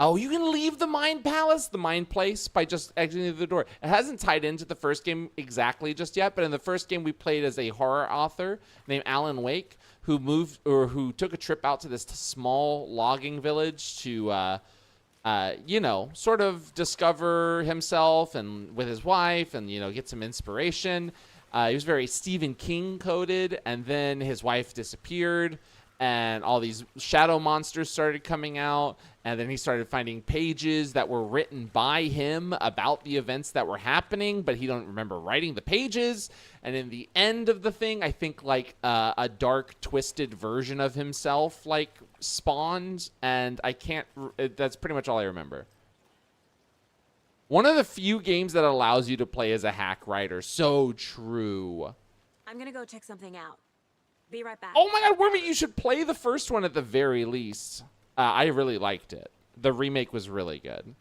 Oh, you can leave the Mind Palace, the Mind Place, by just exiting the door. It hasn't tied into the first game exactly just yet, but in the first game we played as a horror author named Alan Wake, who took a trip out to this small logging village to, you know, sort of discover himself and with his wife and, you know, get some inspiration. He was very Stephen King coded, and then his wife disappeared, and all these shadow monsters started coming out, and then he started finding pages that were written by him about the events that were happening, but he don't remember writing the pages. And in the end of the thing, I think like a dark, twisted version of himself like spawned, and that's pretty much all I remember. One of the few games that allows you to play as a hack writer. So true. I'm gonna go check something out. Be right back. Oh my god, Wormy, you should play the first one at the very least. I really liked it. The remake was really good.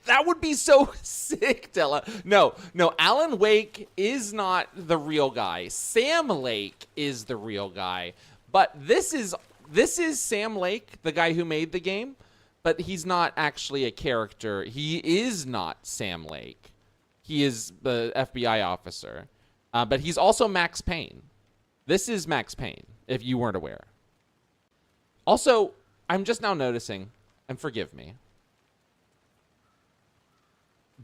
That would be so sick, Della. No, Alan Wake is not the real guy. Sam Lake is the real guy. But this is Sam Lake, the guy who made the game, but he's not actually a character. He is not Sam Lake. He is the FBI officer. But he's also Max Payne. This is Max Payne, if you weren't aware. Also, I'm just now noticing, and forgive me.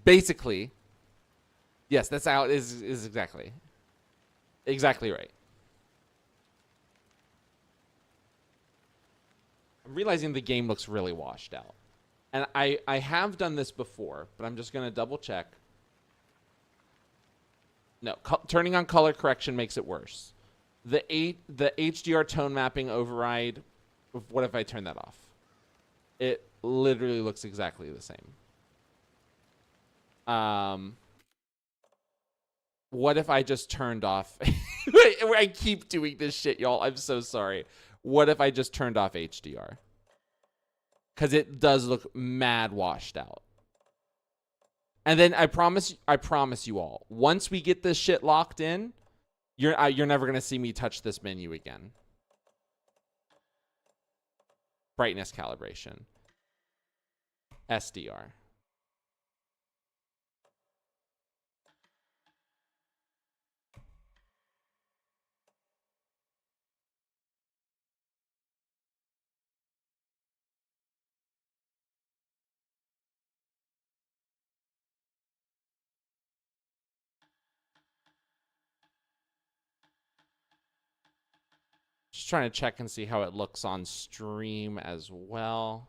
Basically, yes, that's how it is exactly. Exactly right. I'm realizing the game looks really washed out. And I have done this before, but I'm just going to double check. No, turning on color correction makes it worse. The HDR tone mapping override, what if I turn that off? It literally looks exactly the same. What if I just turned off? I keep doing this shit, y'all. I'm so sorry. What if I just turned off HDR? Because it does look mad washed out. And then I promise you all, once we get this shit locked in, you're never gonna see me touch this menu again. Brightness calibration. SDR. Just trying to check and see how it looks on stream as well.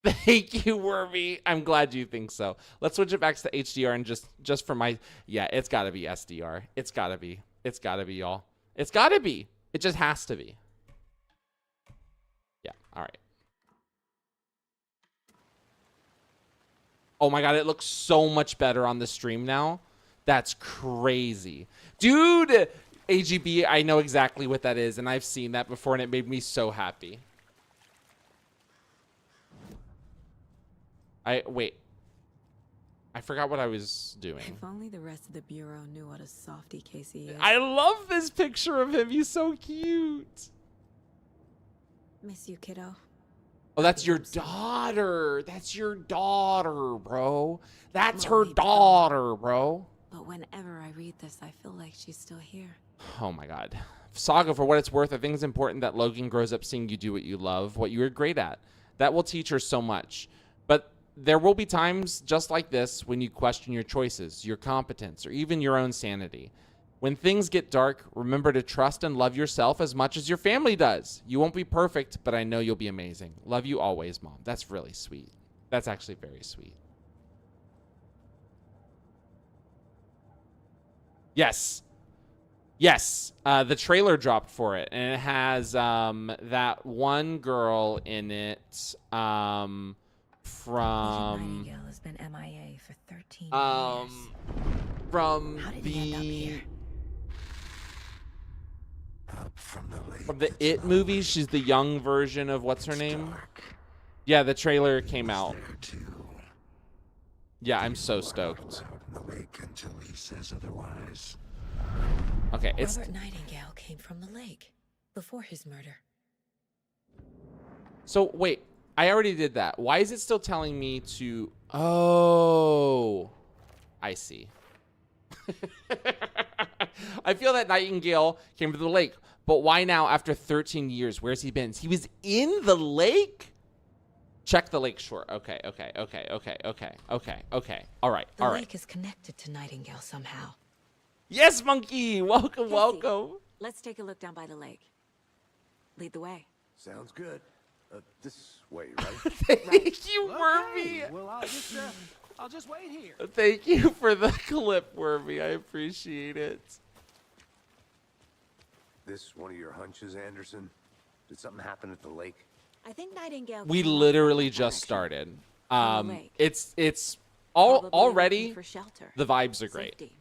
Thank you, Wormy. I'm glad you think so. Let's switch it back to HDR and just for my, yeah, it's got to be SDR. It's got to be. It's got to be, y'all. It's got to be. It just has to be. Yeah, all right. Oh my God, it looks so much better on the stream now. That's crazy. Dude, AGB, I know exactly what that is, and I've seen that before, and it made me so happy. Wait. I forgot what I was doing. If only the rest of the Bureau knew what a softy Casey is. I love this picture of him. He's so cute. Miss you, kiddo. Oh, that's your daughter. That's your daughter, bro. That's her Mommy, daughter, bro. But whenever I read this, I feel like she's still here. Oh my God. Saga, for what it's worth, I think it's important that Logan grows up seeing you do what you love, what you are great at. That will teach her so much. But there will be times just like this when you question your choices, your competence, or even your own sanity. When things get dark, remember to trust and love yourself as much as your family does. You won't be perfect, but I know you'll be amazing. Love you always, Mom. That's really sweet. That's actually very sweet. Yes. Yes. The trailer dropped for it, and it has that one girl in it from... Nightingale has been MIA for 13 years. From How did he end up here? From the It movie. She's the young version of what's her name? Yeah, the trailer came out. Yeah, I'm so stoked. Okay, it's Robert Nightingale came from the lake before his murder. so wait, I already did that. Why is it still telling me to... Oh, I see. I feel that Nightingale came from the lake, but why now after 13 years? Where's he been? He was in the lake? Check the lake shore. Okay. All right. The lake is connected to Nightingale somehow. Yes, Monkey. Welcome, Casey, welcome. Let's take a look down by the lake. Lead the way. Sounds good. This way, right? Thank you, Okay, Wormy. well, I'll just wait here. Thank you for the clip, Wormy. I appreciate it. This one of your hunches, Anderson? Did something happen at the lake? I think Nightingale. We came up literally from that just direction. started. From the lake. It's Probably already looking for shelter. the vibes are great. Safety.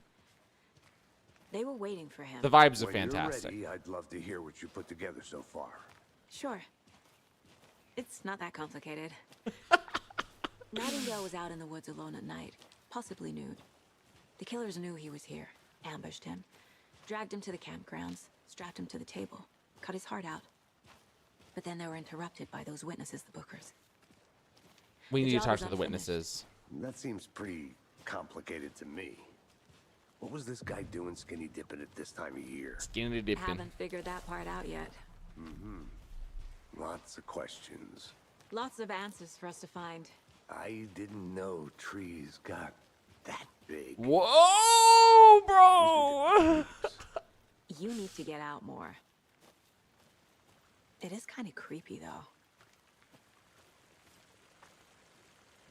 They were waiting for him. The vibes are When fantastic. you're ready, I'd love to hear what you put together so far. Sure. It's not that complicated. Nightingale was out in the woods alone at night, possibly nude. The killers knew he was here, ambushed him, dragged him to the campgrounds, strapped him to the table, cut his heart out. But then they were interrupted by those witnesses, the Bookers. We The need to job talk is to the unfinished. witnesses. That seems pretty complicated to me. What was this guy doing skinny dipping at this time of year? Skinny dipping. Haven't figured that part out yet. Lots of questions. Lots of answers for us to find. I didn't know trees got that big. Whoa, bro! You need to get out more. It is kind of creepy, though.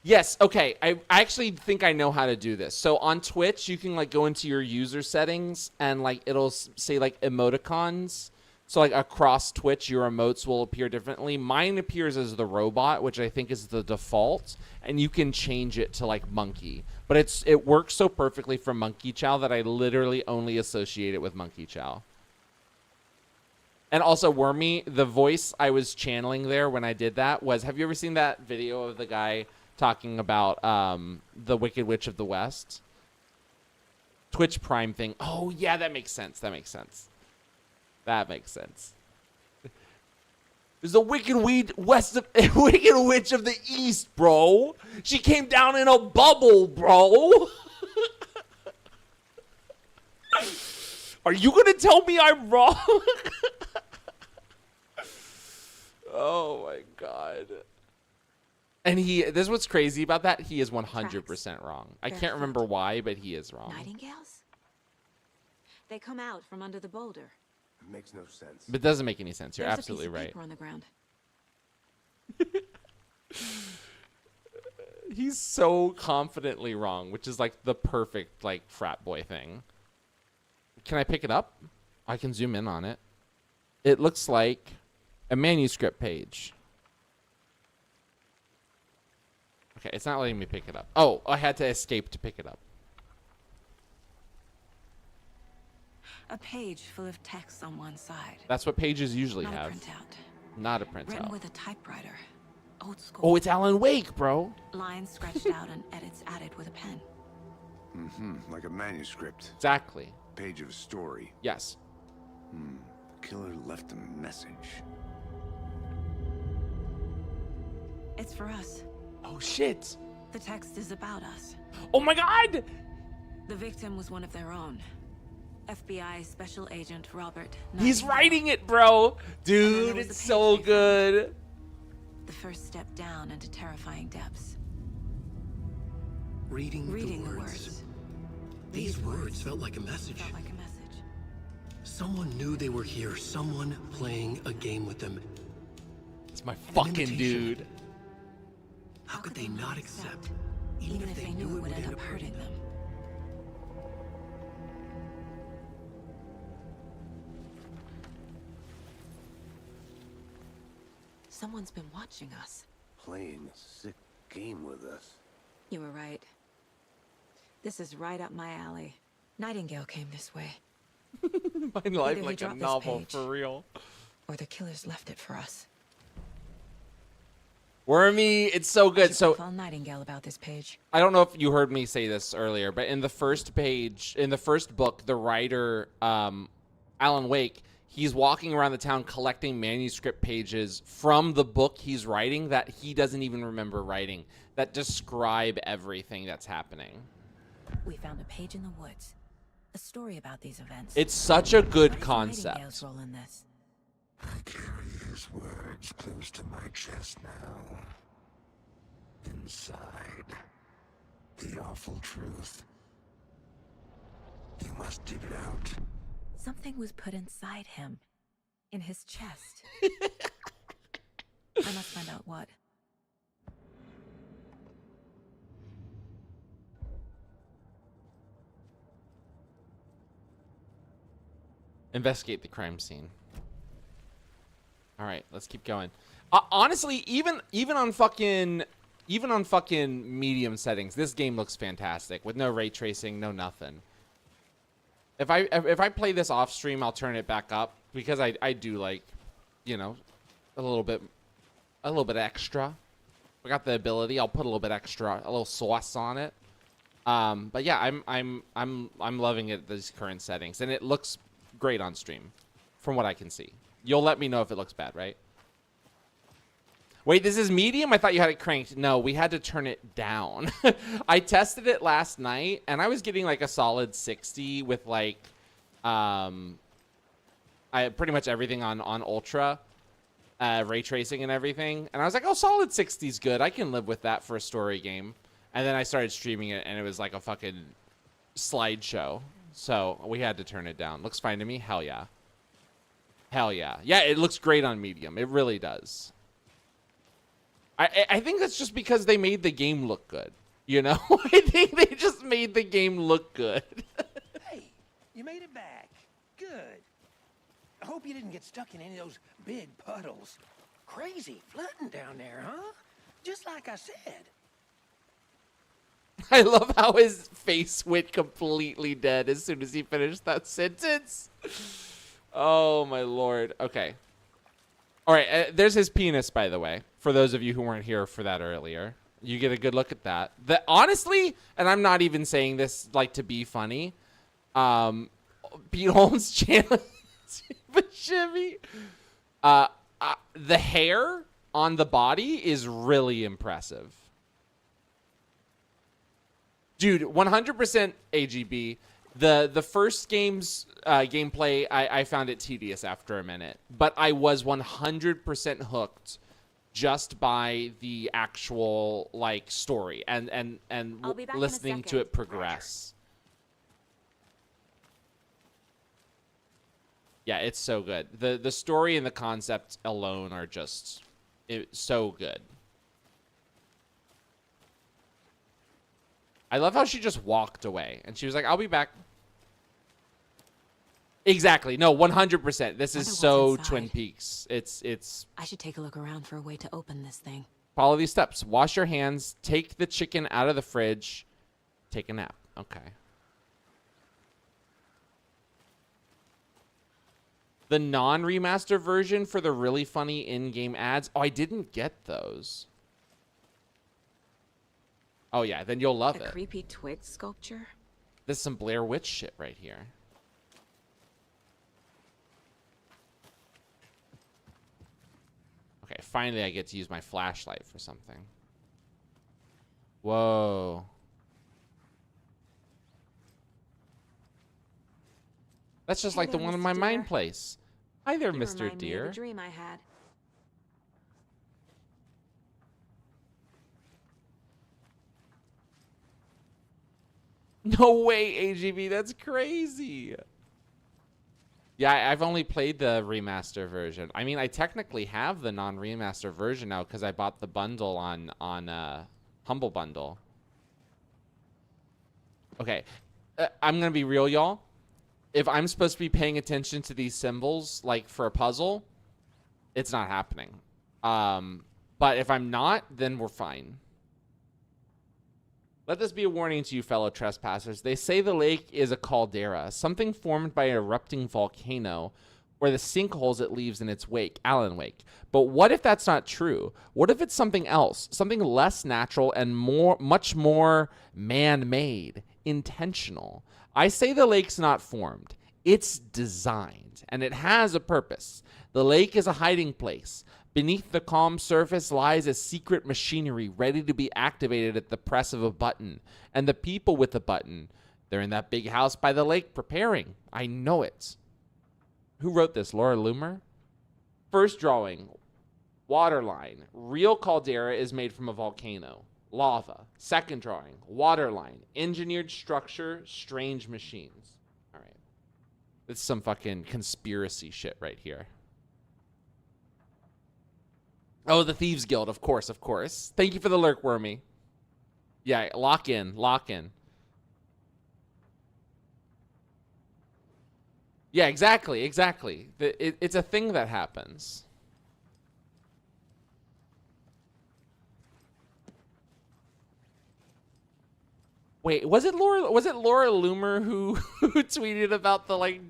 Yes, okay. I actually think I know how to do this. So on Twitch, you can like go into your user settings and like it'll say like emoticons. So like across Twitch, your emotes will appear differently. Mine appears as the robot, which I think is the default, and you can change it to like monkey. But it works so perfectly for Monkey Chow that I literally only associate it with Monkey Chow. And also, Wormy, the voice I was channeling there when I did that was, have you ever seen that video of the guy talking about the Wicked Witch of the West? Twitch Prime thing. Oh, yeah, that makes sense. That makes sense. That makes sense. There's a Wicked Witch of the East, bro. She came down in a bubble, bro. Are you going to tell me I'm wrong? Oh, my God. And this is what's crazy about that. He is 100% wrong. I can't remember why, but he is wrong. Nightingales? They come out from under the boulder. It makes no sense. But it doesn't make any sense. You're There's absolutely a piece of right. paper on the ground. He's so confidently wrong, which is like the perfect like frat boy thing. Can I pick it up? I can zoom in on it. It looks like a manuscript page. Okay, it's not letting me pick it up. Oh, I had to escape to pick it up. A page full of text on one side. That's what pages usually Not have. a printout. Not a Written printout. with a typewriter. Old school. Oh, it's Alan Wake, bro. Lines scratched out and edits added with a pen. Like a manuscript. Exactly. Page of a story. Yes. The killer left a message. It's for us. Oh, shit. The text is about us. Oh, my God. The victim was one of their own. FBI Special Agent Robert. He's Nightingale. writing it, bro. there Dude, was it's the so page they found. good. The first step down into terrifying depths. Reading Reading the words. These words felt like a message. Felt like a message. Someone knew they were here. Someone playing a game with them. It's my fucking invitation. dude. How could they not accept, even if they knew it would end up hurting them? Someone's been watching us. Playing a sick game with us. You were right. This is right up my alley. Nightingale came this way. My life he like a dropped this novel page. for real. Or the killers left it for us. Wormy, it's so good. So Call Nightingale about this page. I don't know if you heard me say this earlier, but in the first page, in the first book, the writer, Alan Wake, he's walking around the town collecting manuscript pages from the book he's writing that he doesn't even remember writing, that describe everything that's happening. We found a page in the woods. A story about these events. It's such a good What is concept. Nightingale's role in this? I carry his words close to my chest now. Inside, the awful truth. You must dig it out. Something was put inside him. In his chest. I must find out what. Investigate the crime scene. All right, let's keep going. Honestly, even on fucking medium settings, this game looks fantastic with no ray tracing, no nothing. If I play this off stream, I'll turn it back up because I do like, you know, a little bit extra. I got the ability. I'll put a little bit extra, a little sauce on it. But yeah, I'm loving it at these current settings, and it looks great on stream, from what I can see. You'll let me know if it looks bad, right? Wait, this is medium? I thought you had it cranked. No, we had to turn it down. I tested it last night, and I was getting like a solid 60 with like, I pretty much everything on ultra, ray tracing and everything. And I was like, oh, solid 60 is good. I can live with that for a story game. And then I started streaming it, and it was like a fucking slideshow. So we had to turn it down. Looks fine to me. Hell yeah. Hell yeah. Yeah, it looks great on medium. It really does. I think that's just because they made the game look good. You know? I think they just made the game look good. Hey, you made it back. Good. I hope you didn't get stuck in any of those big puddles. Crazy flooding down there, huh? Just like I said. I love how his face went completely dead as soon as he finished that sentence. Oh, my Lord. Okay. All right. There's his penis, by the way, for those of you who weren't here for that earlier. You get a good look at that. Honestly, and I'm not even saying this like to be funny, Pete Holmes' channel, Chevy, the hair on the body is really impressive. Dude, 100% AGB. The first game's gameplay, I found it tedious after a minute. But I was 100% hooked just by the actual, like, story and I'll be back in a listening to second. it progress. Yeah, it's so good. The story and the concept alone are just so good. I love how she just walked away and she was like, I'll be back. Exactly. No, 100%. This is Wonder so what's inside. Twin Peaks. It's I should take a look around for a way to open this thing. follow these steps. Wash your hands, take the chicken out of the fridge, take a nap. Okay. The non-remaster version for the really funny in-game ads. Oh, I didn't get those. Oh yeah, then you'll love A it. creepy twig sculpture? This is some Blair Witch shit right here. Okay, finally I get to use my flashlight for something. Whoa. That's just Hey like the there, one in Mr. my Deer. mind place. Hi there, You Mr. remind me of Deer. a dream I had. No way, AGV. That's crazy. Yeah, I've only played the remaster version. I mean, I technically have the non-remaster version now because I bought the bundle on Humble Bundle. Okay, I'm gonna be real, y'all. If I'm supposed to be paying attention to these symbols, like for a puzzle, it's not happening. But if I'm not, then we're fine. Let this be a warning to you, fellow trespassers. They say the lake is a caldera, something formed by an erupting volcano, or the sinkholes it leaves in its wake, Alan Wake. But what if that's not true? What if it's something else, something less natural and much more man-made, intentional? I say the lake's not formed. It's designed, and it has a purpose. The lake is a hiding place. Beneath the calm surface lies a secret machinery ready to be activated at the press of a button. And the people with the button, they're in that big house by the lake preparing. I know it. Who wrote this? Laura Loomer? First drawing, waterline. Real caldera is made from a volcano. Lava. Second drawing, waterline. Engineered structure, strange machines. All right. It's some fucking conspiracy shit right here. Oh, the Thieves Guild, of course, of course. Thank you for the lurk, Wormy. Yeah, lock in, lock in. Yeah, exactly, exactly. It's a thing that happens. Wait, was it Laura Loomer who tweeted about the like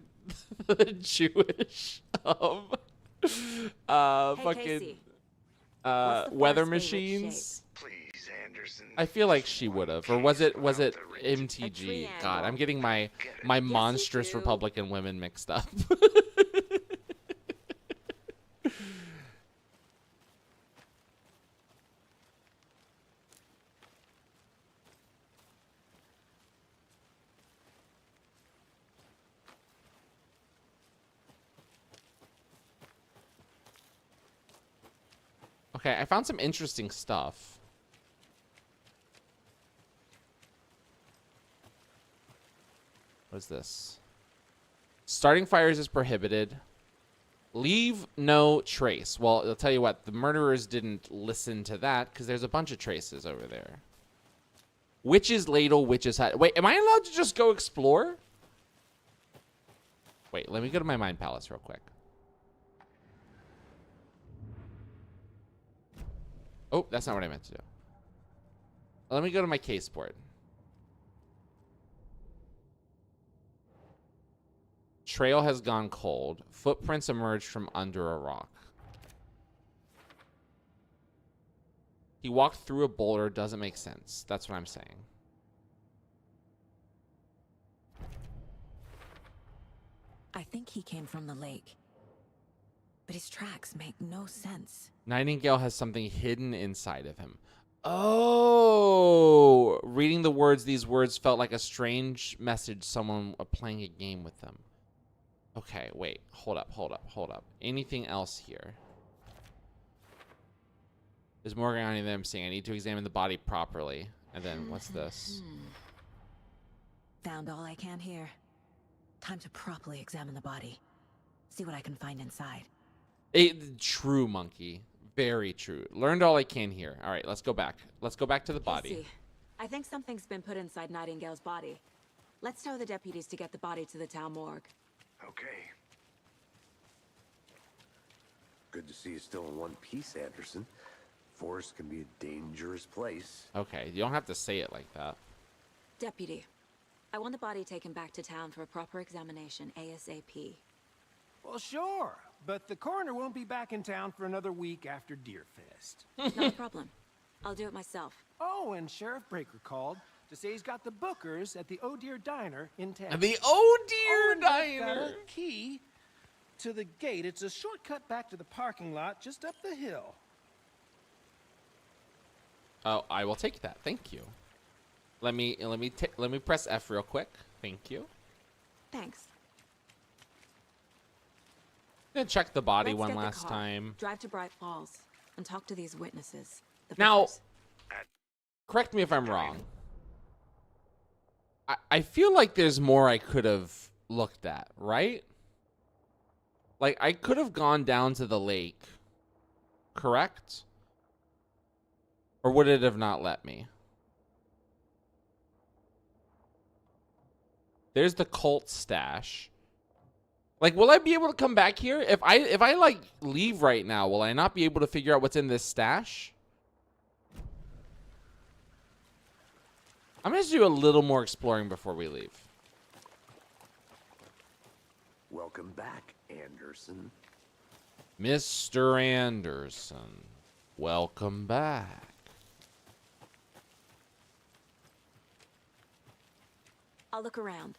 the Jewish Hey, fucking Casey. What's the weather Force favorite machines? Please, Anderson. I feel like she would have, or was it MTG? triangle. God, I'm getting my monstrous do. Republican women mixed up. Okay, I found some interesting stuff. What is this? Starting fires is prohibited. Leave no trace. Well, I'll tell you what, the murderers didn't listen to that because there's a bunch of traces over there. Witch's ladle, witch's hat. Wait, am I allowed to just go explore? Wait, let me go to my mind palace real quick. Oh, that's not what I meant to do. Let me go to my case board. Trail has gone cold. Footprints emerged from under a rock. He walked through a boulder. Doesn't make sense. That's what I'm saying. I think he came from the lake. But his tracks make no sense. Nightingale has something hidden inside of him. Oh, reading the words, these words felt like a strange message, someone playing a game with them. Okay, wait, hold up. Anything else here? There's more going on than I'm seeing. I need to examine the body properly. And then, what's this? Found all I can here. Time to properly examine the body. See what I can find inside. True, monkey. Very true. Learned all I can here. All right, let's go back. Let's go back to the body. Casey, I think something's been put inside Nightingale's body. Let's tell the deputies to get the body to the town morgue. Okay. Good to see you still in one piece, Anderson. Forest can be a dangerous place. Okay, you don't have to say it like that. Deputy, I want the body taken back to town for a proper examination ASAP. Well, sure, but the coroner won't be back in town for another week after Deerfest. Not a problem. I'll do it myself. Oh, and Sheriff Breaker called to say he's got the bookers at the Oh Dear Diner in town. The Oh Dear and I've got Diner. a key to the gate. It's a shortcut back to the parking lot just up the hill. Oh, I will take that. Thank you. Let me press F real quick. Thank you. Thanks. I'm gonna check the body Let's one get the last car, time. Drive to Bright Falls and talk to these witnesses. The Now, bookers. correct me if I'm wrong. I feel like there's more I could have looked at, right? Like, I could have gone down to the lake, correct? Or would it have not let me? There's the cult stash. Like, will I be able to come back here? If I like leave right now, will I not be able to figure out what's in this stash? I'm gonna do a little more exploring before we leave. Welcome back, Anderson. Mr. Anderson, welcome back. I'll look around.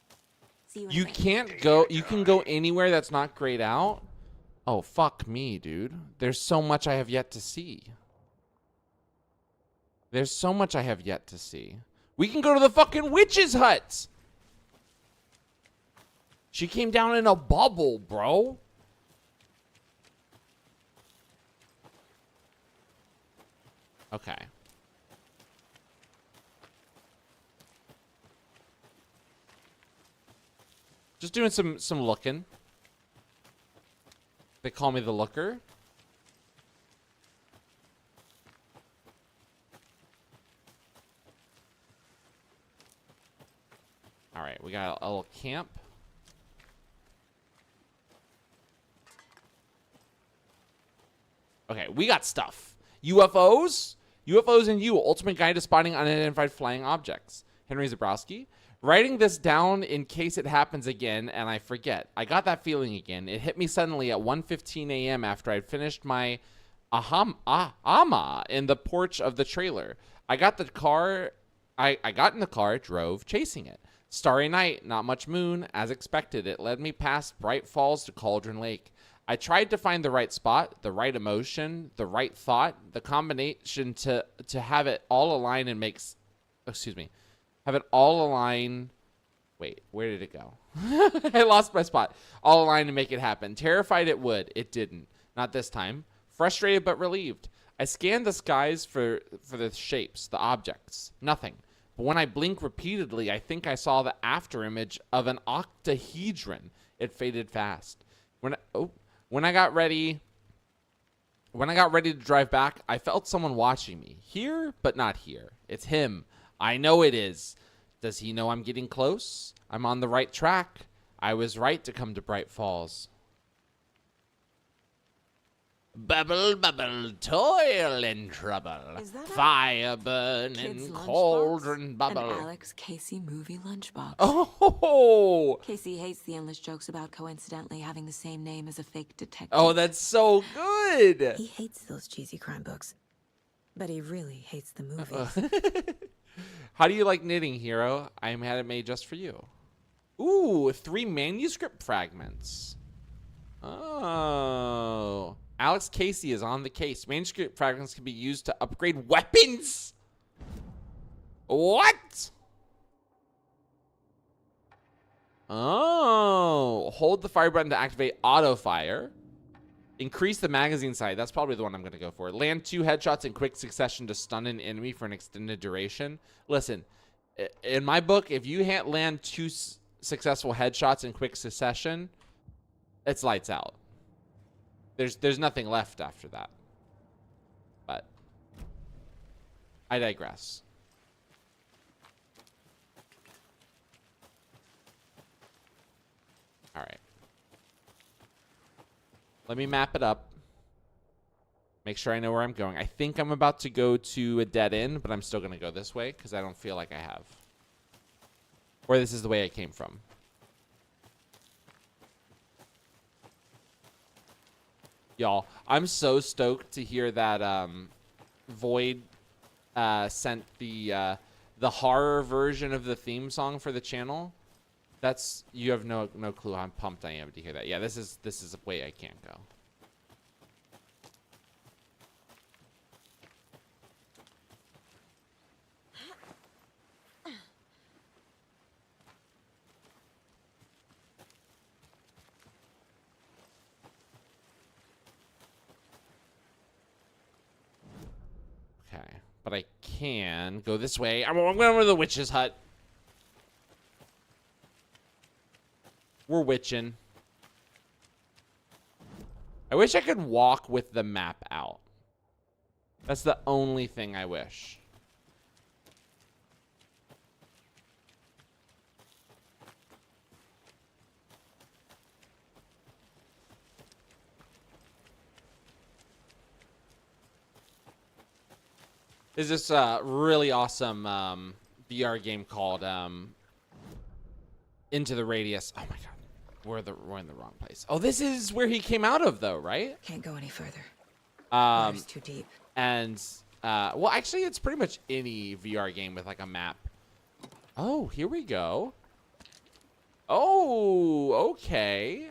See you in You a bit. can't go. You can go anywhere that's not grayed out. Oh, fuck me, dude. There's so much I have yet to see. There's so much I have yet to see. We can go to the fucking witch's hut. She came down in a bubble, bro. Okay. Just doing some looking. They call me the looker. All right, we got a little camp. Okay, we got stuff. UFOs? UFOs and you, ultimate guide to spotting unidentified flying objects. Henry Zabrowski. Writing this down in case it happens again and I forget. I got that feeling again. It hit me suddenly at 1:15 a.m. after I'd finished my ama in the porch of the trailer. I got in the car, drove, chasing it. Starry night, not much moon. As expected, it led me past Bright Falls to Cauldron Lake. I tried to find the right spot, the right emotion, the right thought, the combination to have it all align and makes, have it all align. Wait, where did it go? I lost my spot. All align and make it happen. Terrified it would. It didn't. Not this time. Frustrated but relieved. I scanned the skies for the shapes, the objects. Nothing. But when I blink repeatedly, I think I saw the after image of an octahedron. It faded fast. When I got ready to drive back, I felt someone watching me. Here, but not here. It's him. I know it is. Does he know I'm getting close? I'm on the right track. I was right to come to Bright Falls. Bubble, bubble, toil and trouble. Is that a Fire Kids' burning, lunchbox? cauldron bubble. An Alex Casey movie lunchbox. Oh, Casey hates the endless jokes about coincidentally having the same name as a fake detective. oh, that's so good. He hates those cheesy crime books. But he really hates the movies. How do you like knitting, hero? I had it made just for you. Ooh, 3 manuscript fragments. Oh. Alex Casey is on the case. Manuscript fragments can be used to upgrade weapons. What? Oh. Hold the fire button to activate auto fire. Increase the magazine size. That's probably the one I'm going to go for. Land 2 headshots in quick succession to stun an enemy for an extended duration. Listen, in my book, if you land 2 successful headshots in quick succession, it's lights out. There's nothing left after that. But I digress. All right. Let me map it up. Make sure I know where I'm going. I think I'm about to go to a dead end, but I'm still going to go this way because I don't feel like I have. Or this is the way I came from. Y'all, I'm so stoked to hear that Void sent the horror version of the theme song for the channel. That's, you have no clue how pumped I am to hear that. Yeah, this is a way I can't go. Okay, but I can go this way. I'm going to the witch's hut. We're witching. I wish I could walk with the map out. That's the only thing I wish. Is this really awesome VR game called Into the Radius? Oh my god. We're in the wrong place. Oh, this is where he came out of, though, right? Can't go any further. Water's too deep. And well, actually, it's pretty much any VR game with like a map. Oh, here we go. Oh, okay.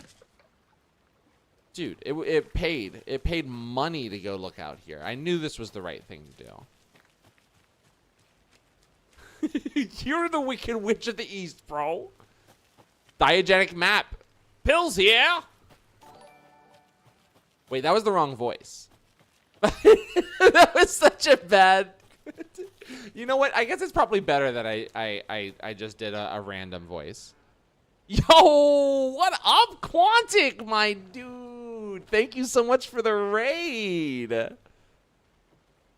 Dude, it paid. It paid money to go look out here. I knew this was the right thing to do. You're the Wicked Witch of the East, bro. Diegetic map. Pills here. Wait, that was the wrong voice. That was such a bad. You know what? I guess it's probably better that I just did a random voice. Yo, what up, Quantic, my dude? Thank you so much for the raid.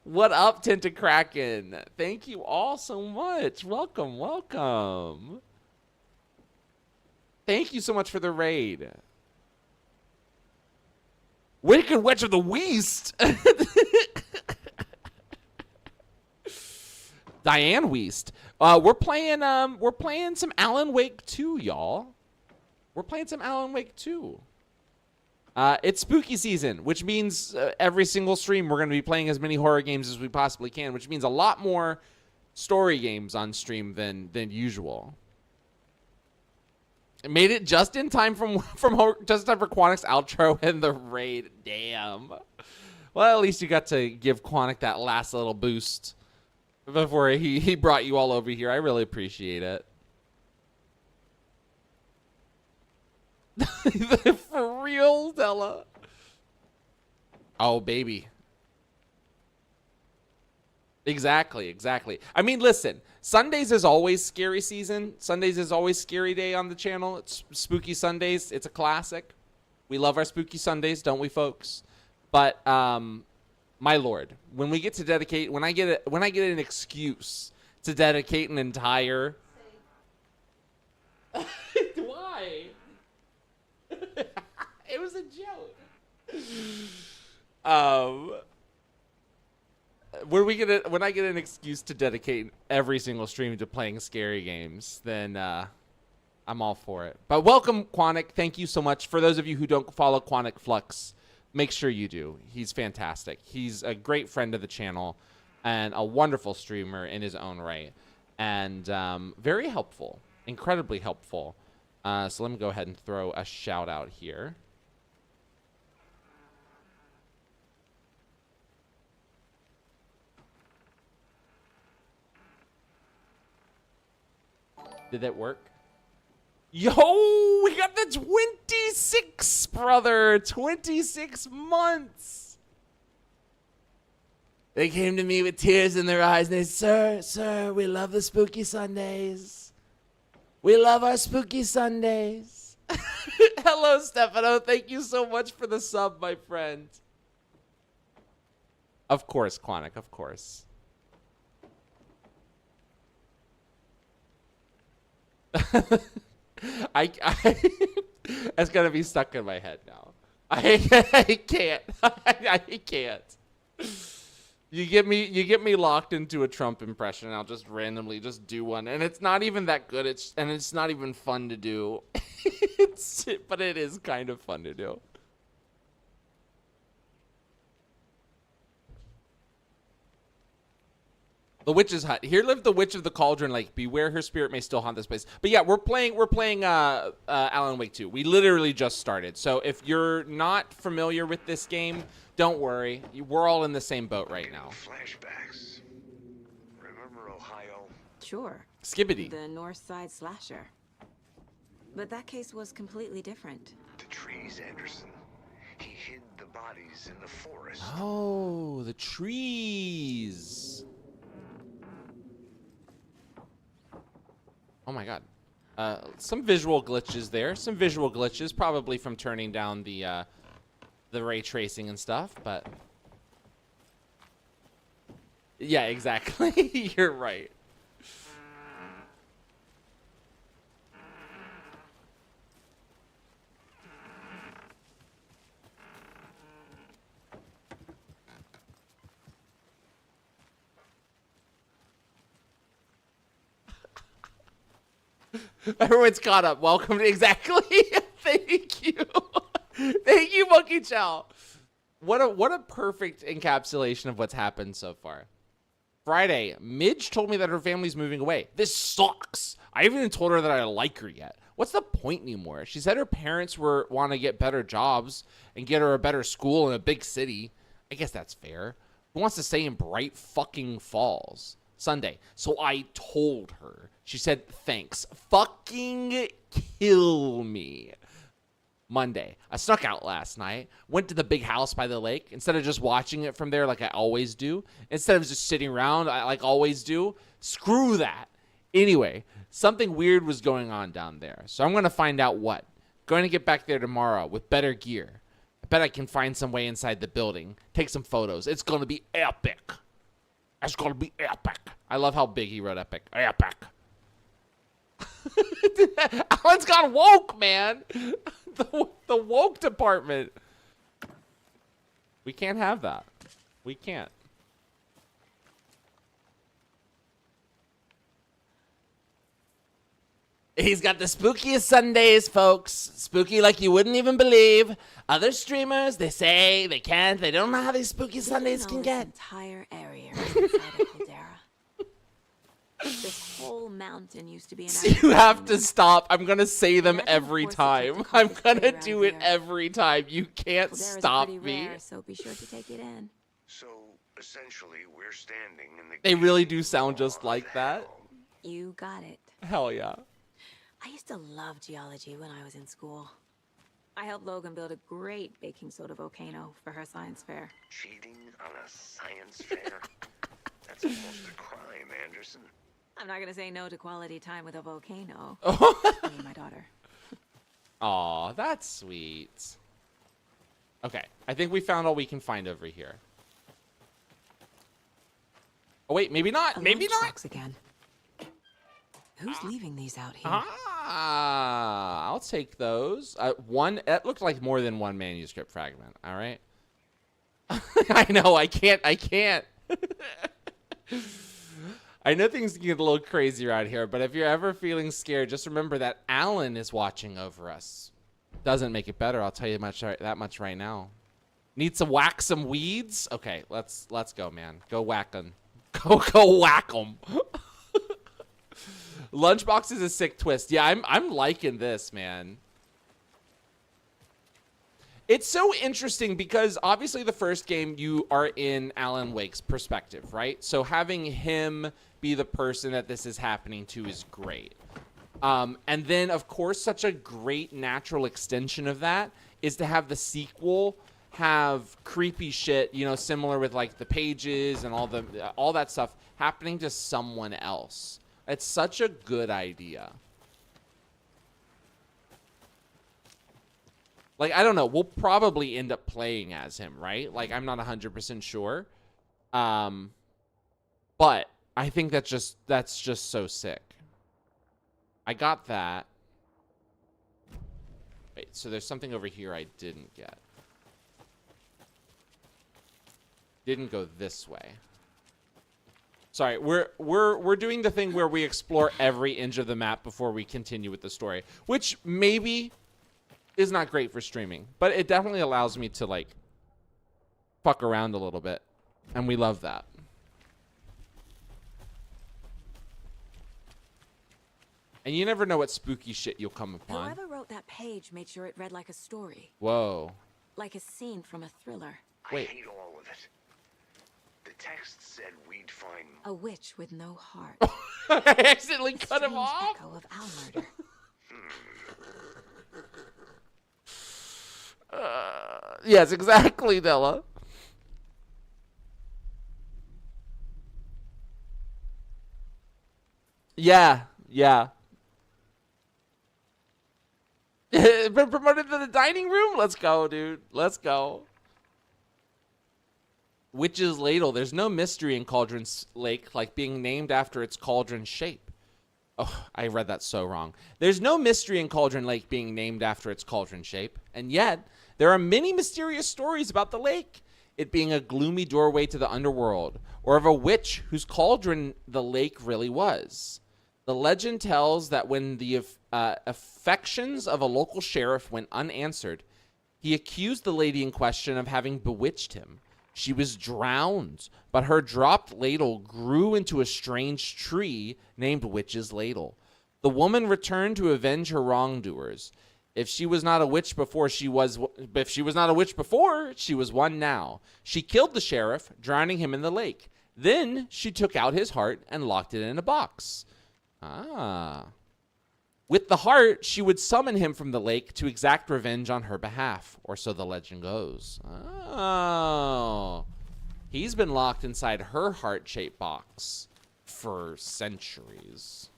What up, Tentakraken? Thank you all so much. Welcome, welcome. Thank you so much for the raid. Wicked Witch of the West. Diane Weast. We're playing some Alan Wake 2, y'all. We're playing some Alan Wake 2. It's spooky season, which means every single stream we're going to be playing as many horror games as we possibly can, which means a lot more story games on stream than usual. It made it just in time just in time for Quantic's outro and the raid. Damn. Well, at least you got to give Quantic that last little boost before he brought you all over here. I really appreciate it. For real, Della. Oh, baby. Exactly. I mean, listen. Sundays is always scary season. Sundays is always scary day on the channel. It's Spooky Sundays. It's a classic. We love our Spooky Sundays, don't we, folks? But my lord, when we get to dedicate, when I get an excuse to dedicate an entire. Why? It was a joke. When I get an excuse to dedicate every single stream to playing scary games, then I'm all for it. But welcome, Quantic. Thank you so much. For those of you who don't follow Quantic Flux, make sure you do. He's fantastic. He's a great friend of the channel and a wonderful streamer in his own right, and very helpful, incredibly helpful. So let me go ahead and throw a shout out here. Did that work? Yo, we got the 26, brother. 26 months. They came to me with tears in their eyes and they said, Sir, we love the Spooky Sundays. We love our Spooky Sundays. Hello, Stefano. Thank you so much for the sub, my friend. Of course, Quantic, of course. I That's gonna be stuck in my head now. I can't. I can't. You get me locked into a Trump impression, and I'll just randomly just do one, and it's not even that good. It's not even fun to do. But it is kind of fun to do. The witch's hut. Here lived the witch of the cauldron lake. Beware, her spirit may still haunt this place. But yeah, we're playing Alan Wake 2. We literally just started. So if you're not familiar with this game, don't worry. We're all in the same boat right now. Flashbacks. Remember Ohio? Sure. Skibbity. The North Side slasher. But that case was completely different. The trees, Anderson. He hid the bodies in the forest. Oh, the trees. Oh my god. Some visual glitches there. Some visual glitches, probably from turning down the ray tracing and stuff, but yeah, exactly. You're right. Everyone's caught up. Welcome to exactly. Thank you. Thank you, Monkey Chow. What a perfect encapsulation of what's happened so far. Friday, Midge told me that her family's moving away. This sucks. I haven't even told her that I like her yet. What's the point anymore? She said her parents want to get better jobs and get her a better school in a big city. I guess that's fair. Who wants to stay in Bright fucking Falls? Sunday. So I told her. She said, thanks. Fucking kill me. Monday. I snuck out last night. Went to the big house by the lake. Instead of just watching it from there like I always do. Instead of just sitting around like I always do. Screw that. Anyway, something weird was going on down there. So I'm going to find out what. Going to get back there tomorrow with better gear. I bet I can find some way inside the building. Take some photos. It's going to be epic. It's going to be epic. I love how big he wrote epic. Epic. Alan's got woke, man. The woke department. We can't have that. We can't. He's got the spookiest Sundays, folks. Spooky like you wouldn't even believe. Other streamers, they say they can't. They don't know how these spooky Sundays can get. Entire area inside of Caldera. This whole mountain used to be an You have to stop. I'm going to say them Imagine every forced time. to take I'm the going to around do it here. every time. You can't Caldera's stop pretty me. rare, so be sure to take it in. So, essentially, we're standing in the They really do cave sound just of like that. hell. You got it. Hell yeah. I used to love geology when I was in school. I helped Logan build a great baking soda volcano for her science fair. Cheating on a science fair? That's almost a crime, Anderson. I'm not gonna say no to quality time with a volcano. Me and my daughter. Aw, that's sweet. Okay, I think we found all we can find over here. Oh wait, maybe not. Maybe not. Lunchbox again. Who's leaving these out here? Ah, I'll take those. One. That looked like more than one manuscript fragment. All right. I know. I can't. I know things can get a little crazy around here, but if you're ever feeling scared, just remember that Alan is watching over us. Doesn't make it better. I'll tell you that much right now. Need to whack some weeds? Okay, let's go, man. Go whack them. Go whack them. Lunchbox is a sick twist. Yeah, I'm liking this, man. It's so interesting because obviously the first game you are in Alan Wake's perspective, right? So having him be the person that this is happening to is great. And then, of course, such a great natural extension of that is to have the sequel have creepy shit, you know, similar with like the pages and all that stuff happening to someone else. It's such a good idea. Like, I don't know. We'll probably end up playing as him, right? Like, I'm not 100% sure. But I think that's just so sick. I got that. so there's something over here I didn't get. Didn't go this way. Sorry, we're doing the thing where we explore every inch of the map before we continue with the story, which maybe is not great for streaming, but it definitely allows me to like fuck around a little bit, and we love that. And you never know what spooky shit you'll come upon. Whoever wrote that page made sure it read like a story. Whoa. Like a scene from a thriller. Wait. I hate all of it. The text said we'd find... A witch with no heart. I accidentally A cut him strange off. echo of owl murder. Yes, exactly, Della. Yeah, yeah. Been promoted to the dining room? Let's go, dude. Let's go. Witch's Ladle. There's no mystery in Cauldron's Lake like being named after its cauldron shape. Oh, I read that so wrong. There's no mystery in Cauldron Lake being named after its cauldron shape. And yet, there are many mysterious stories about the lake. It being a gloomy doorway to the underworld. Or of a witch whose cauldron the lake really was. The legend tells that when the affections of a local sheriff went unanswered, he accused the lady in question of having bewitched him. She was drowned, but her dropped ladle grew into a strange tree named Witch's Ladle. The woman returned to avenge her wrongdoers. If she was not a witch before, she was one now. She killed the sheriff, drowning him in the lake. Then she took out his heart and locked it in a box. Ah. With the heart, she would summon him from the lake to exact revenge on her behalf, or so the legend goes. Oh. He's been locked inside her heart-shaped box for centuries.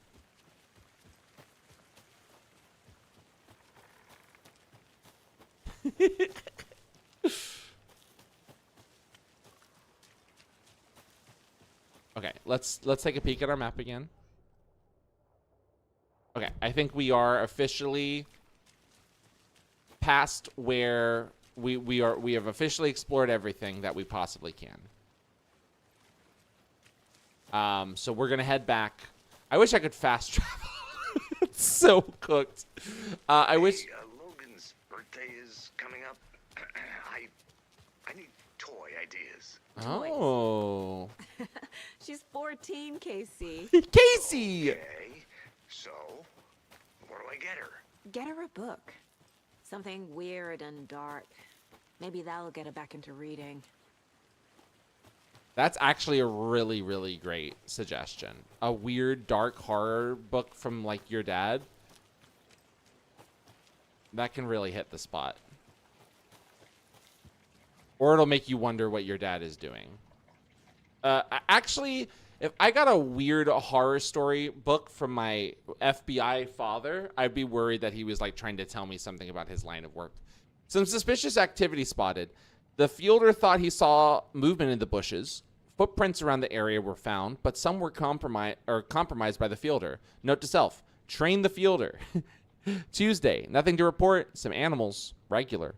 Okay, let's take a peek at our map again. Okay, I think we are officially past where we have officially explored everything that we possibly can. So we're gonna head back. I wish I could fast travel. It's so cooked. I wish. Logan's birthday is coming up. I need toy ideas. Oh. She's 14, Casey. Casey. Okay, so what do I get her? Get her a book. Something weird and dark. Maybe that'll get her back into reading. That's actually a really, really great suggestion. A weird, dark horror book from, like, your dad. That can really hit the spot. Or it'll make you wonder what your dad is doing. Actually, if I got a weird horror story book from my FBI father, I'd be worried that he was, like, trying to tell me something about his line of work. Some suspicious activity spotted. The fielder thought he saw movement in the bushes. Footprints around the area were found, but some were compromised by the fielder. Note to self, train the fielder. Tuesday, nothing to report. Some animals, regular.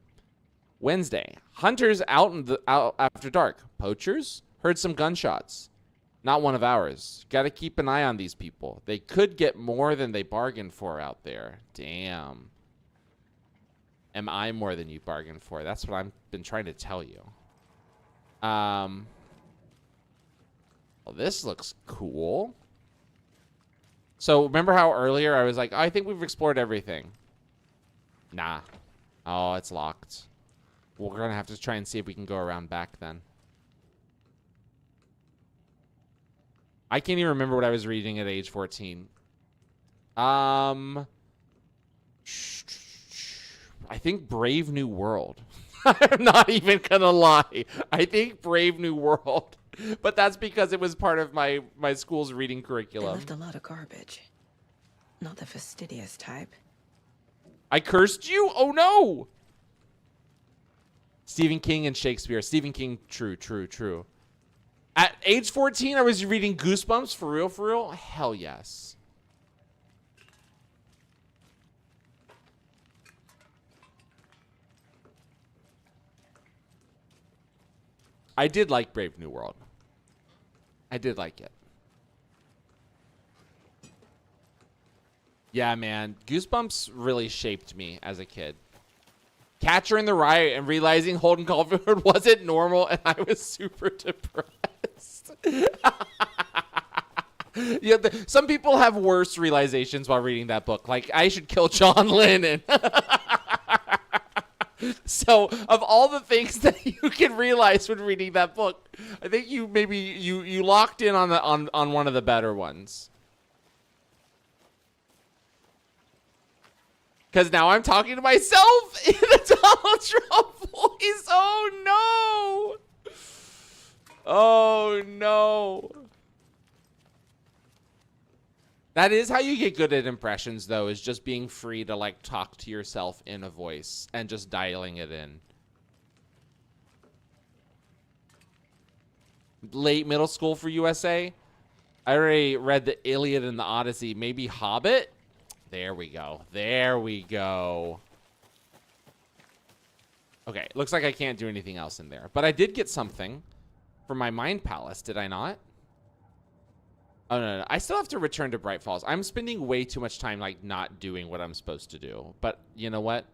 Wednesday, hunters out after dark. Poachers? Heard some gunshots. Not one of ours. Got to keep an eye on these people. They could get more than they bargained for out there. Damn. Am I more than you bargained for? That's what I've been trying to tell you. Well, this looks cool. So remember how earlier I was like, oh, I think we've explored everything. Nah. Oh, it's locked. We're going to have to try and see if we can go around back then. I can't even remember what I was reading at age 14. I think Brave New World. I'm not even gonna lie. I think Brave New World. But that's because it was part of my school's reading They curriculum. left a lot of garbage. Not the fastidious type. I cursed you? Oh no! Stephen King and Shakespeare. Stephen King, true. At age 14, I was reading Goosebumps, for real? Hell yes. I did like Brave New World. I did like it. Yeah, man. Goosebumps really shaped me as a kid. Catcher in the Rye and realizing Holden Caulfield wasn't normal, and I was super depressed. Yeah, some people have worse realizations while reading that book. Like, I should kill John Lennon. So, of all the things that you can realize when reading that book, I think you maybe you locked in on one of the better ones. Because now I'm talking to myself in a Donald Trump voice. Oh no! Oh no! That is how you get good at impressions, though, is just being free to, like, talk to yourself in a voice and just dialing it in. Late middle school for USA. I already read the Iliad and the Odyssey. Maybe Hobbit? There we go. There we go. Okay, looks like I can't do anything else in there. But I did get something for my Mind Palace, did I not? Oh, no. I still have to return to Bright Falls. I'm spending way too much time, like, not doing what I'm supposed to do. But you know what?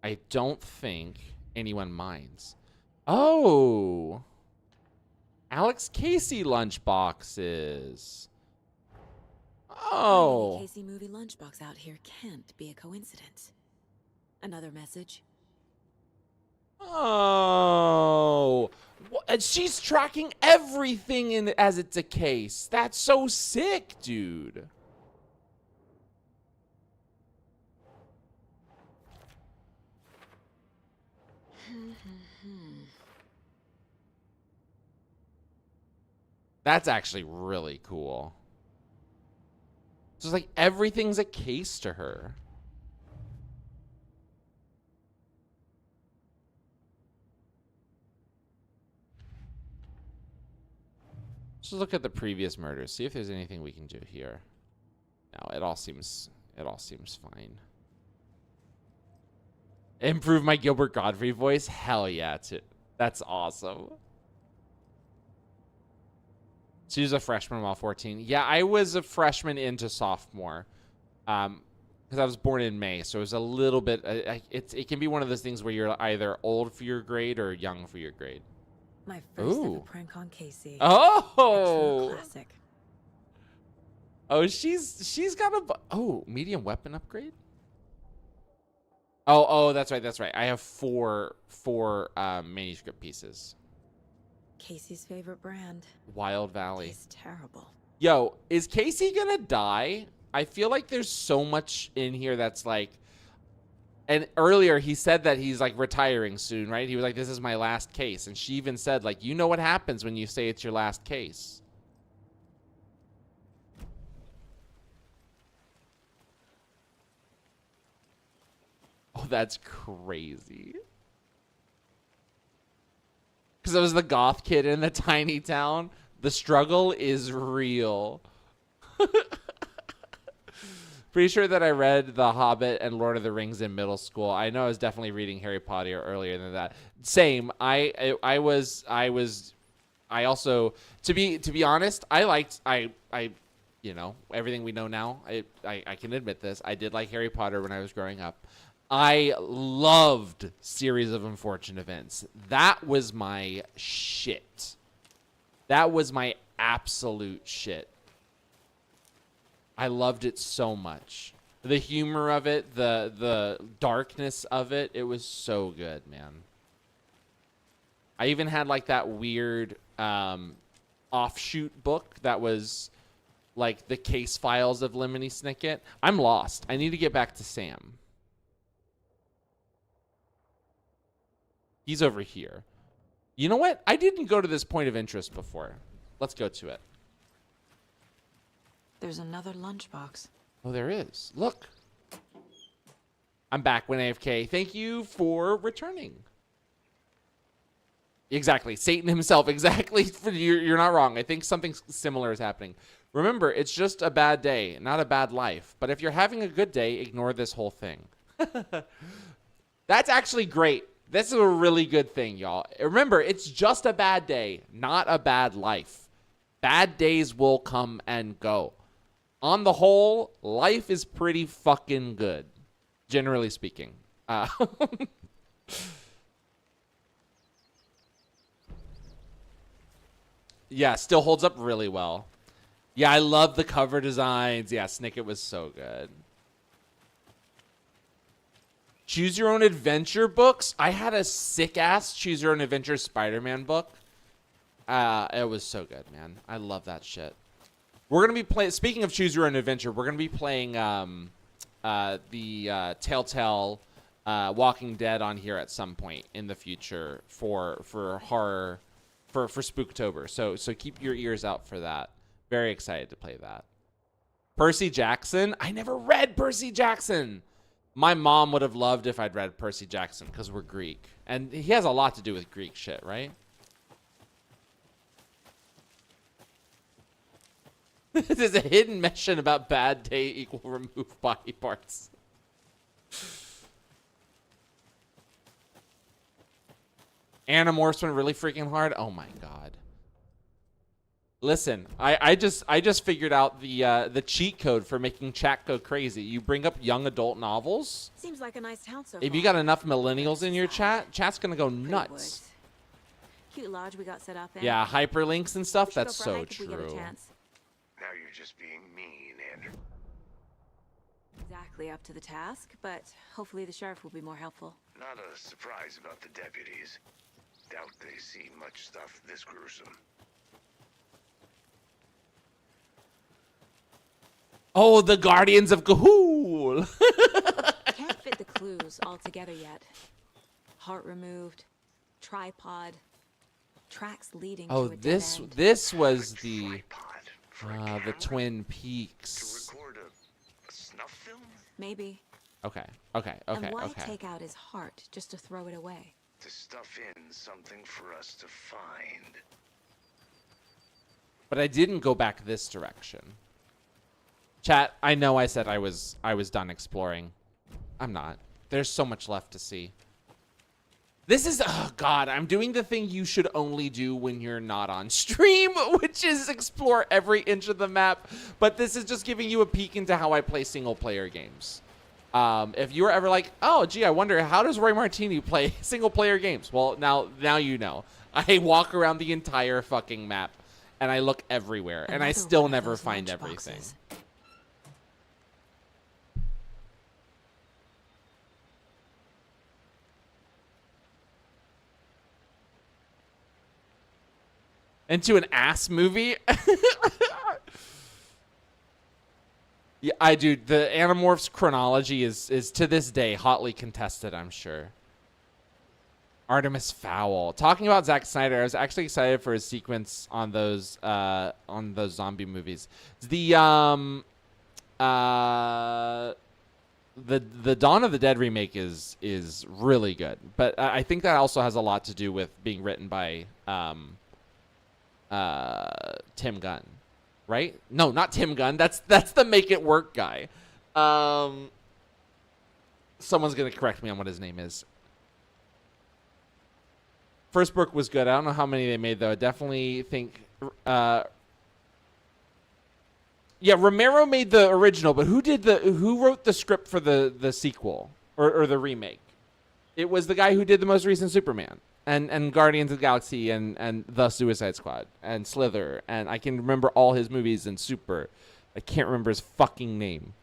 I don't think anyone minds. Oh! Alex Casey lunchboxes. Oh! Finding a Casey movie lunchbox out here can't be a coincidence. Another message? Oh! And she's tracking everything in as it's a case. That's so sick, dude. That's actually really cool. So it's like everything's a case to her. Let's just look at the previous murders. See if there's anything we can do here. No, it all seems fine. Improve my Gilbert Godfrey voice? Hell yeah, that's awesome. She was a freshman while 14. Yeah, I was a freshman into sophomore. Because I was born in May, so it was a little bit. It can be one of those things where you're either old for your grade or young for your grade. My first ever prank on Casey. Oh, a classic. Oh, she's got a medium weapon upgrade. Oh, that's right. I have four manuscript pieces. Casey's favorite brand. Wild Valley. It's terrible. Yo, is Casey gonna die? I feel like there's so much in here that's like. And earlier he said that he's like retiring soon, right? He was like, "This is my last case," and she even said, like, "You know what happens when you say it's your last case." Oh, that's crazy. Because it was the goth kid in the tiny town. The struggle is real. Pretty sure that I read The Hobbit and Lord of the Rings in middle school. I know I was definitely reading Harry Potter earlier than that. Same. I also, to be honest, I you know, everything we know now, I can admit this. I did like Harry Potter when I was growing up. I loved Series of Unfortunate Events. That was my shit. That was my absolute shit. I loved it so much. The humor of it, the darkness of it, it was so good, man. I even had like that weird offshoot book that was like the case files of Lemony Snicket. I'm lost. I need to get back to Sam. He's over here. You know what? I didn't go to this point of interest before. Let's go to it. There's another lunchbox. Oh, there is. Look. I'm back when AFK. Thank you for returning. Exactly. Satan himself. Exactly. You're not wrong. I think something similar is happening. Remember, it's just a bad day, not a bad life. But if you're having a good day, ignore this whole thing. That's actually great. This is a really good thing, y'all. Remember, it's just a bad day, not a bad life. Bad days will come and go. On the whole, life is pretty fucking good, generally speaking. Yeah, still holds up really well. Yeah, I love the cover designs. Yeah, Snicket was so good. Choose Your Own Adventure books. I had a sick-ass Choose Your Own Adventure Spider-Man book. It was so good, man. I love that shit. We're going to be playing... Speaking of Choose Your Own Adventure, we're going to be playing the Telltale Walking Dead on here at some point in the future for horror... For Spooktober. So keep your ears out for that. Very excited to play that. Percy Jackson. I never read Percy Jackson. My mom would have loved if I'd read Percy Jackson because we're Greek. And he has a lot to do with Greek shit, right? There's a hidden mention about bad day equal remove body parts. Animorphs went really freaking hard. Oh my god. Listen, I just figured out the cheat code for making chat go crazy. You bring up young adult novels. Seems like a nice town so If you far. got enough millennials in your chat's gonna go nuts. Cute lodge we got set up in. Yeah, hyperlinks and stuff. We should That's go for a so hike if we get a true. chance. Now you're just being mean, Andrew. Exactly up to the task, but hopefully the sheriff will be more helpful. Not a surprise about the deputies. Doubt they've seen much stuff this gruesome. Oh, the Guardians of Ga'Hoole. Can't fit the clues all together yet. Heart removed, tripod, tracks leading to a dead end. This was the Tripod for a camera Twin to Peaks. record a snuff film? Maybe. Okay. And why take out his heart just to throw it away? To stuff in something for us to find. But I didn't go back this direction. Chat, I know I said I was done exploring. I'm not. There's so much left to see. This is, oh god, I'm doing the thing you should only do when you're not on stream, which is explore every inch of the map. But this is just giving you a peek into how I play single player games. If you were ever like, oh, gee, I wonder, how does Roy Martini play single player games? Well, now you know. I walk around the entire fucking map, and I look everywhere, and I Another still one of never those find lunch everything. boxes. Into an ass movie? Yeah, I do. The Animorphs chronology is to this day hotly contested, I'm sure. Artemis Fowl. Talking about Zack Snyder, I was actually excited for his sequence on those zombie movies. The Dawn of the Dead remake is really good, but I think that also has a lot to do with being written by Tim Gunn. Right? No, not Tim Gunn. That's the Make It Work guy. Someone's gonna correct me on what his name is. First book was good. I don't know how many they made though. I definitely think. Yeah, Romero made the original, but who wrote the script for the sequel or the remake? It was the guy who did the most recent Superman. And Guardians of the Galaxy and The Suicide Squad and Slither, and I can remember all his movies and Super. I can't remember his fucking name.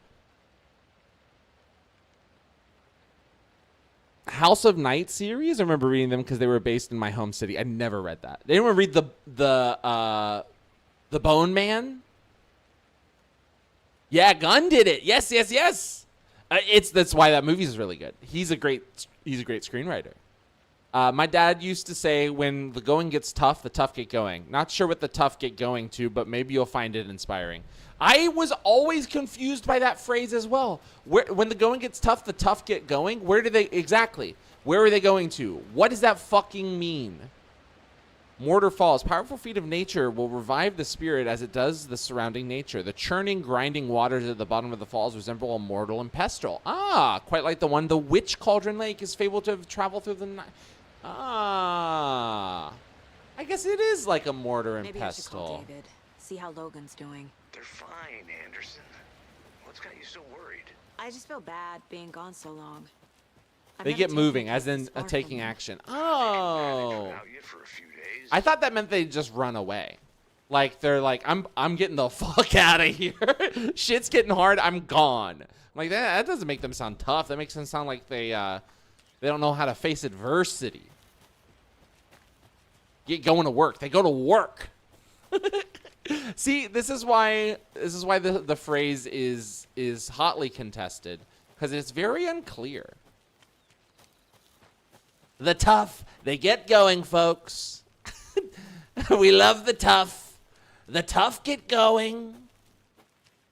House of Night series, I remember reading them because they were based in my home city. I never read that. Did anyone read the Bone Man? Yeah, Gunn did it. Yes. That's why that movie is really good. He's a great screenwriter. My dad used to say, when the going gets tough, the tough get going. Not sure what the tough get going to, but maybe you'll find it inspiring. I was always confused by that phrase as well. When the going gets tough, the tough get going. Where are they going to? What does that fucking mean? Mortar falls. Powerful feat of nature will revive the spirit as it does the surrounding nature. The churning, grinding waters at the bottom of the falls resemble a mortal and pestle. Ah, quite like the one. The witch cauldron lake is fabled to have traveled through the night. Ah, I guess it is like a mortar and Maybe I should call pestle. David. See how Logan's doing. They're fine, Anderson. What's got you so worried? I just feel bad being gone so long. I've They never get taken moving, a as case in this far from taking him. action. Manage Oh, without you for a few days. I thought that meant they'd just run away. Like they're like, I'm getting the fuck out of here. Shit's getting hard. I'm gone. Like that doesn't make them sound tough. That makes them sound like they don't know how to face adversity. Get going to work. They go to work. See, this is why the phrase is hotly contested, because it's very unclear. The tough, they get going, folks. We love the tough. The tough get going.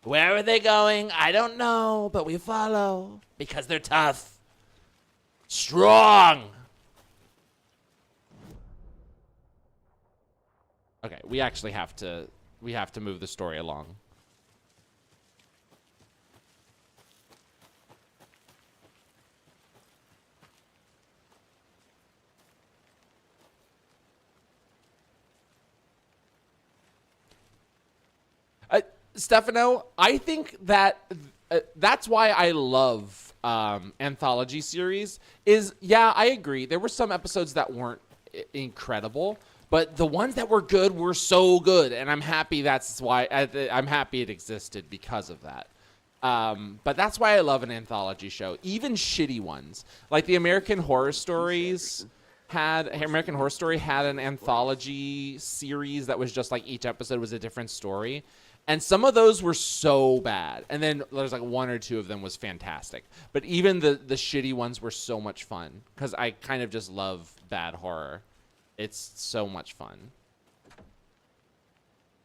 Where are they going? I don't know, but we follow because they're tough. Strong. Okay, we actually have to move the story along. Stefano, I think that that's why I love anthology series. Yeah, I agree. There were some episodes that weren't incredible, but the ones that were good were so good, and I'm happy. That's why I'm happy it existed because of that. But that's why I love an anthology show, even shitty ones like the American Horror Stories. American Horror Story had an anthology series that was just like each episode was a different story. And some of those were so bad. And then there's like one or two of them was fantastic. But even the shitty ones were so much fun because I kind of just love bad horror. It's so much fun.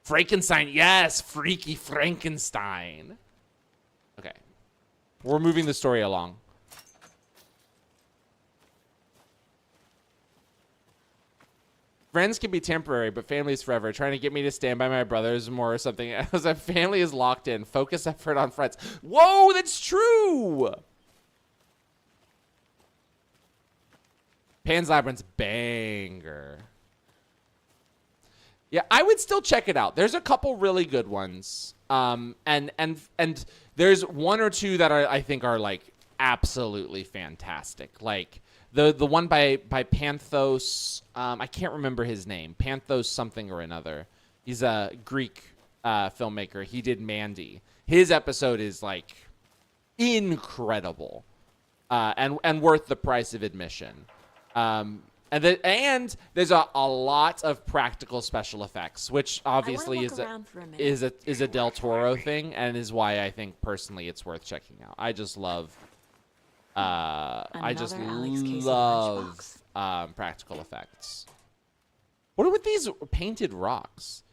Frankenstein. Yes, Freaky Frankenstein. Okay. We're moving the story along. Friends can be temporary, but family is forever. Trying to get me to stand by my brothers more or something. As a family is locked in. Focus effort on friends. Whoa, that's true. Pan's Labyrinth's banger. Yeah, I would still check it out. There's a couple really good ones. And there's one or two that I think are like absolutely fantastic. Like the one by Panthos, I can't remember his name. Panthos something or another. He's a Greek filmmaker. He did Mandy. His episode is like incredible and worth the price of admission. And there's a lot of practical special effects, which obviously is a Del Toro thing, and is why I think personally it's worth checking out. I just love practical effects. What are with these painted rocks?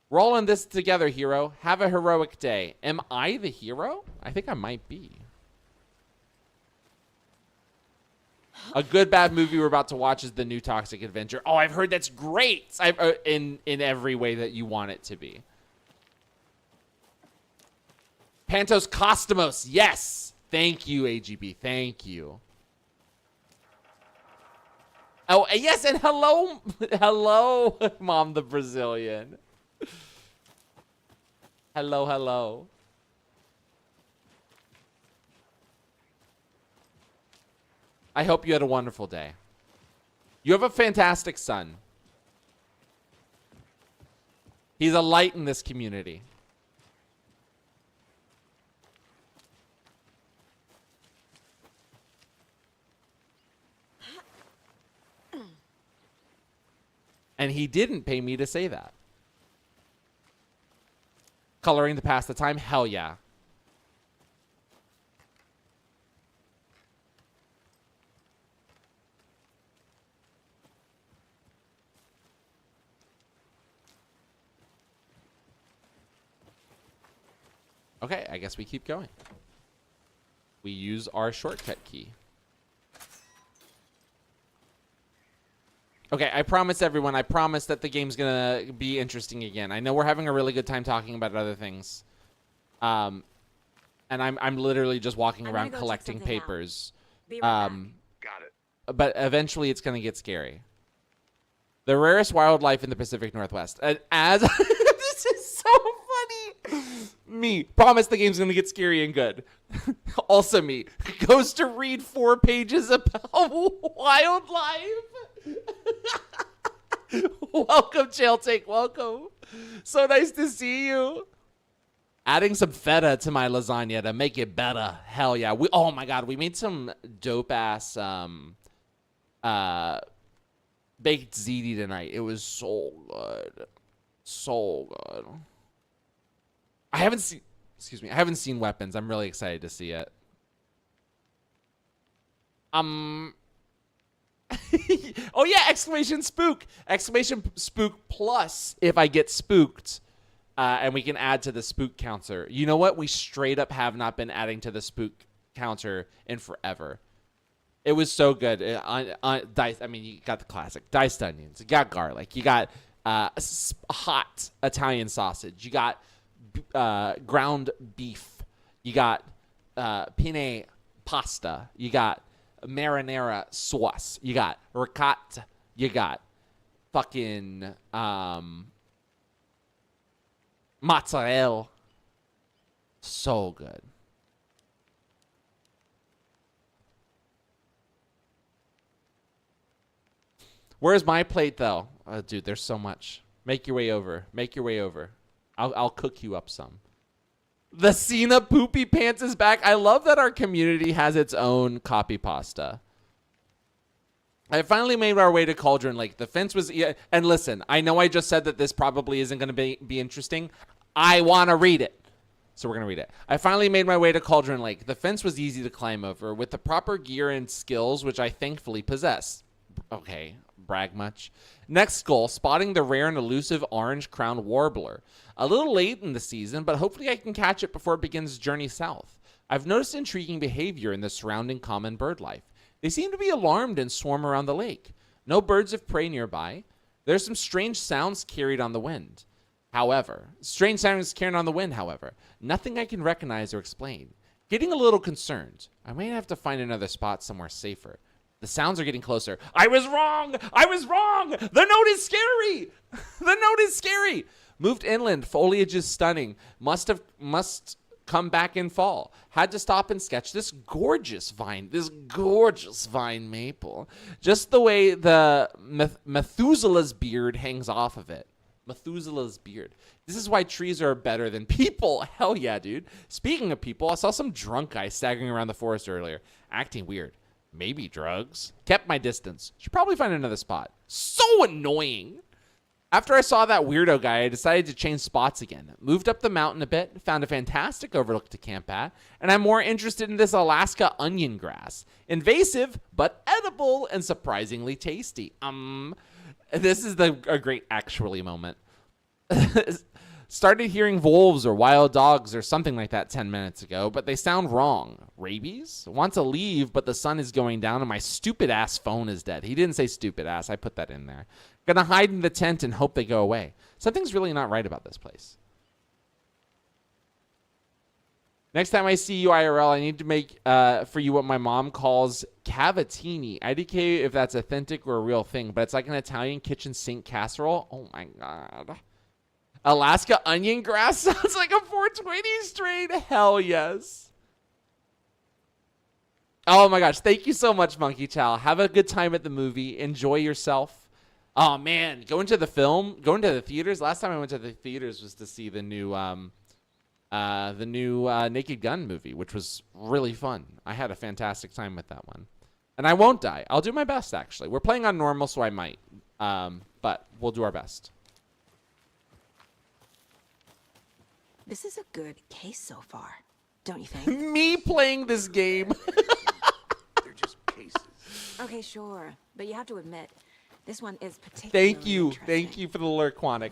We're all in this together, hero. Have a heroic day. Am I the hero? I think I might be. A good bad movie we're about to watch is the new Toxic Adventure. Oh, I've heard that's great. In every way that you want it to be. Pantos Costumos. Yes. Thank you, AGB. Thank you. Oh, yes, and hello, hello, Mom the Brazilian. Hello, hello. I hope you had a wonderful day. You have a fantastic son. He's a light in this community. And he didn't pay me to say that. Coloring to pass the time? Hell yeah. Okay, I guess we keep going. We use our shortcut key. Okay, I promise everyone. I promise that the game's gonna be interesting again. I know we're having a really good time talking about other things. And I'm literally just walking I'm gonna around go check collecting something out. papers. Be right back. Got it. But eventually it's gonna get scary. The rarest wildlife in the Pacific Northwest. And as this is so funny. Me promise the game's gonna get scary and good. Also me goes to read 4 pages about wildlife. Welcome, Jail Take. Welcome. So nice to see you. Adding some feta to my lasagna to make it better. Hell yeah. Oh my god, we made some dope ass baked ziti tonight. It was so good. So good. I haven't seen Weapons. I'm really excited to see it. Oh yeah, exclamation spook plus if I get spooked, and we can add to the spook counter. You know what? We straight up have not been adding to the spook counter in forever. It was so good. Diced, I mean, you got the classic diced onions. You got garlic. You got hot Italian sausage. You got ground beef. You got penne pasta. You got marinara sauce. You got ricotta. You got fucking mozzarella. So good. Where's my plate though? Dude, there's so much. Make your way over. Make your way over. I'll cook you up some. The Cena Poopy Pants is back. I love that our community has its own copy pasta. I finally made our way to Cauldron Lake. The fence was... And listen, I know I just said that this probably isn't going to be interesting. I want to read it. So we're going to read it. I finally made my way to Cauldron Lake. The fence was easy to climb over with the proper gear and skills, which I thankfully possess. Okay, brag much. Next goal, spotting the rare and elusive orange-crowned warbler. A little late in the season, but hopefully I can catch it before it begins its journey south. I've noticed intriguing behavior in the surrounding common bird life. They seem to be alarmed and swarm around the lake. No birds of prey nearby. There's some strange sounds carried on the wind. However, nothing I can recognize or explain. Getting a little concerned. I might have to find another spot somewhere safer. The sounds are getting closer. I was wrong! I was wrong! The note is scary! The note is scary! Moved inland. Foliage is stunning. Must come back in fall. Had to stop and sketch this gorgeous vine maple. Just the way the Methuselah's beard hangs off of it. Methuselah's beard. This is why trees are better than people. Hell yeah, dude. Speaking of people, I saw some drunk guy staggering around the forest earlier, acting weird. Maybe drugs. Kept my distance. Should probably find another spot. So annoying. After I saw that weirdo guy, I decided to change spots again. Moved up the mountain a bit, found a fantastic overlook to camp at, and I'm more interested in this Alaska onion grass. Invasive, but edible and surprisingly tasty. This is a great actually moment. Started hearing wolves or wild dogs or something like that 10 minutes ago, but they sound wrong. Rabies? Want to leave, but the sun is going down and my stupid ass phone is dead. He didn't say stupid ass. I put that in there. Gonna hide in the tent and hope they go away. Something's really not right about this place. Next time I see you IRL, I need to make for you what my mom calls cavatini. IDK if that's authentic or a real thing, but it's like an Italian kitchen sink casserole. Oh my God. Alaska onion grass sounds like a 420 strain. Hell yes. Oh my gosh. Thank you so much, Monkey Chow. Have a good time at the movie. Enjoy yourself. Oh man, going to the theaters. Last time I went to the theaters was to see the new Naked Gun movie, which was really fun. I had a fantastic time with that one. And I won't die. I'll do my best, actually. We're playing on normal, so I might. But we'll do our best. This is a good case so far, don't you think? Me playing this game. They're just cases. Okay, sure. But you have to admit, this one is particularly interesting. Thank you for the Lurquanic.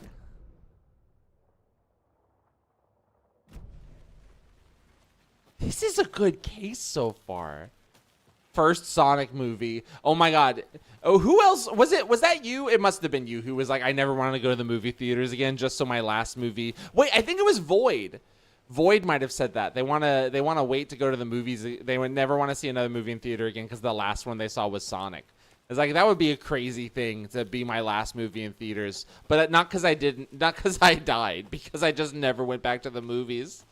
This is a good case so far. First Sonic movie. Oh my god. Oh, who else was it? Was that you? It must have been you who was like, I never wanted to go to the movie theaters again, just so my last movie. Wait, I think it was Void. Void might have said that. They wanna wait to go to the movies. They would never want to see another movie in theater again because the last one they saw was Sonic. It's like, that would be a crazy thing to be my last movie in theaters. But not because I died, because I just never went back to the movies.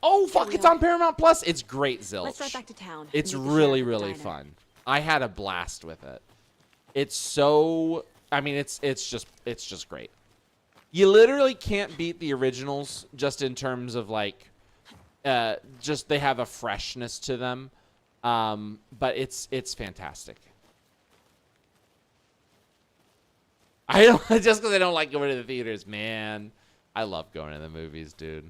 Oh, fuck, it's on Paramount Plus. It's great, Zilch. Let's start back to town. It's really, really fun. I had a blast with it. It's so, I mean, it's just great. You literally can't beat the originals just in terms of like, just they have a freshness to them. But it's fantastic. I don't, just because I don't like going to the theaters, man. I love going to the movies, dude.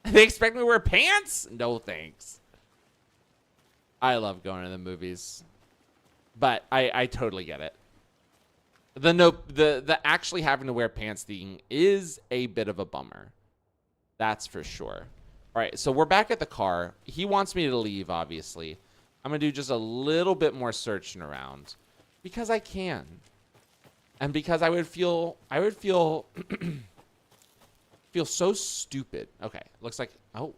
They expect me to wear pants? No thanks. I love going to the movies, but I totally get it. The actually having to wear pants thing is a bit of a bummer. That's for sure. All right, so we're back at the car. He wants me to leave, obviously. I'm gonna do just a little bit more searching around because I can, and because I would feel feel so stupid. Okay, looks like oh.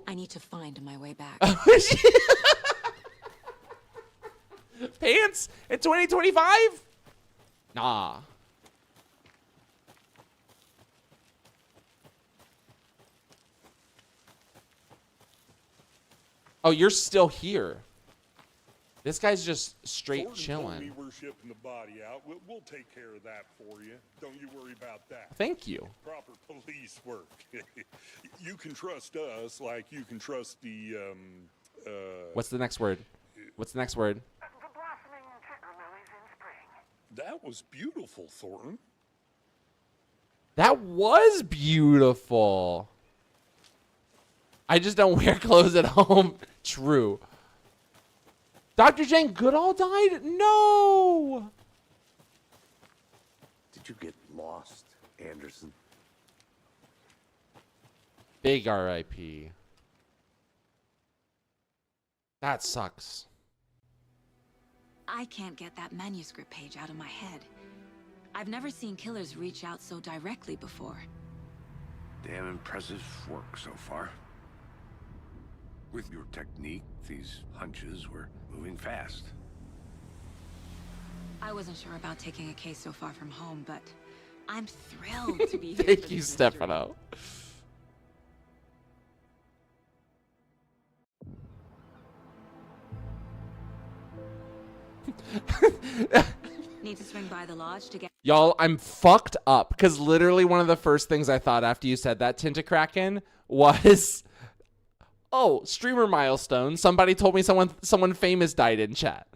I need to find my way back. Pants in 2025? Nah. Oh, you're still here. This guy's just straight Thornton chilling. told me we're shipping the body out. We'll take care of that for you. Don't you worry about that. Thank you. Proper police work. You can trust us like you can trust the What's the next word? What's the next word? That was beautiful, Thornton. That was beautiful. I just don't wear clothes at home. True. Dr. Jane Goodall died? No. Did you get lost, Anderson? Big RIP. That sucks. I can't get that manuscript page out of my head. I've never seen killers reach out so directly before. Damn impressive work so far. With your technique, these hunches were moving fast. I wasn't sure about taking a case so far from home, but I'm thrilled to be here. Thank for you, this mystery. Stefano. Need to swing by the lodge to get. Y'all, I'm fucked up because literally one of the first things I thought after you said that, Tintakraken, was, oh, streamer milestone. Somebody told me someone famous died in chat.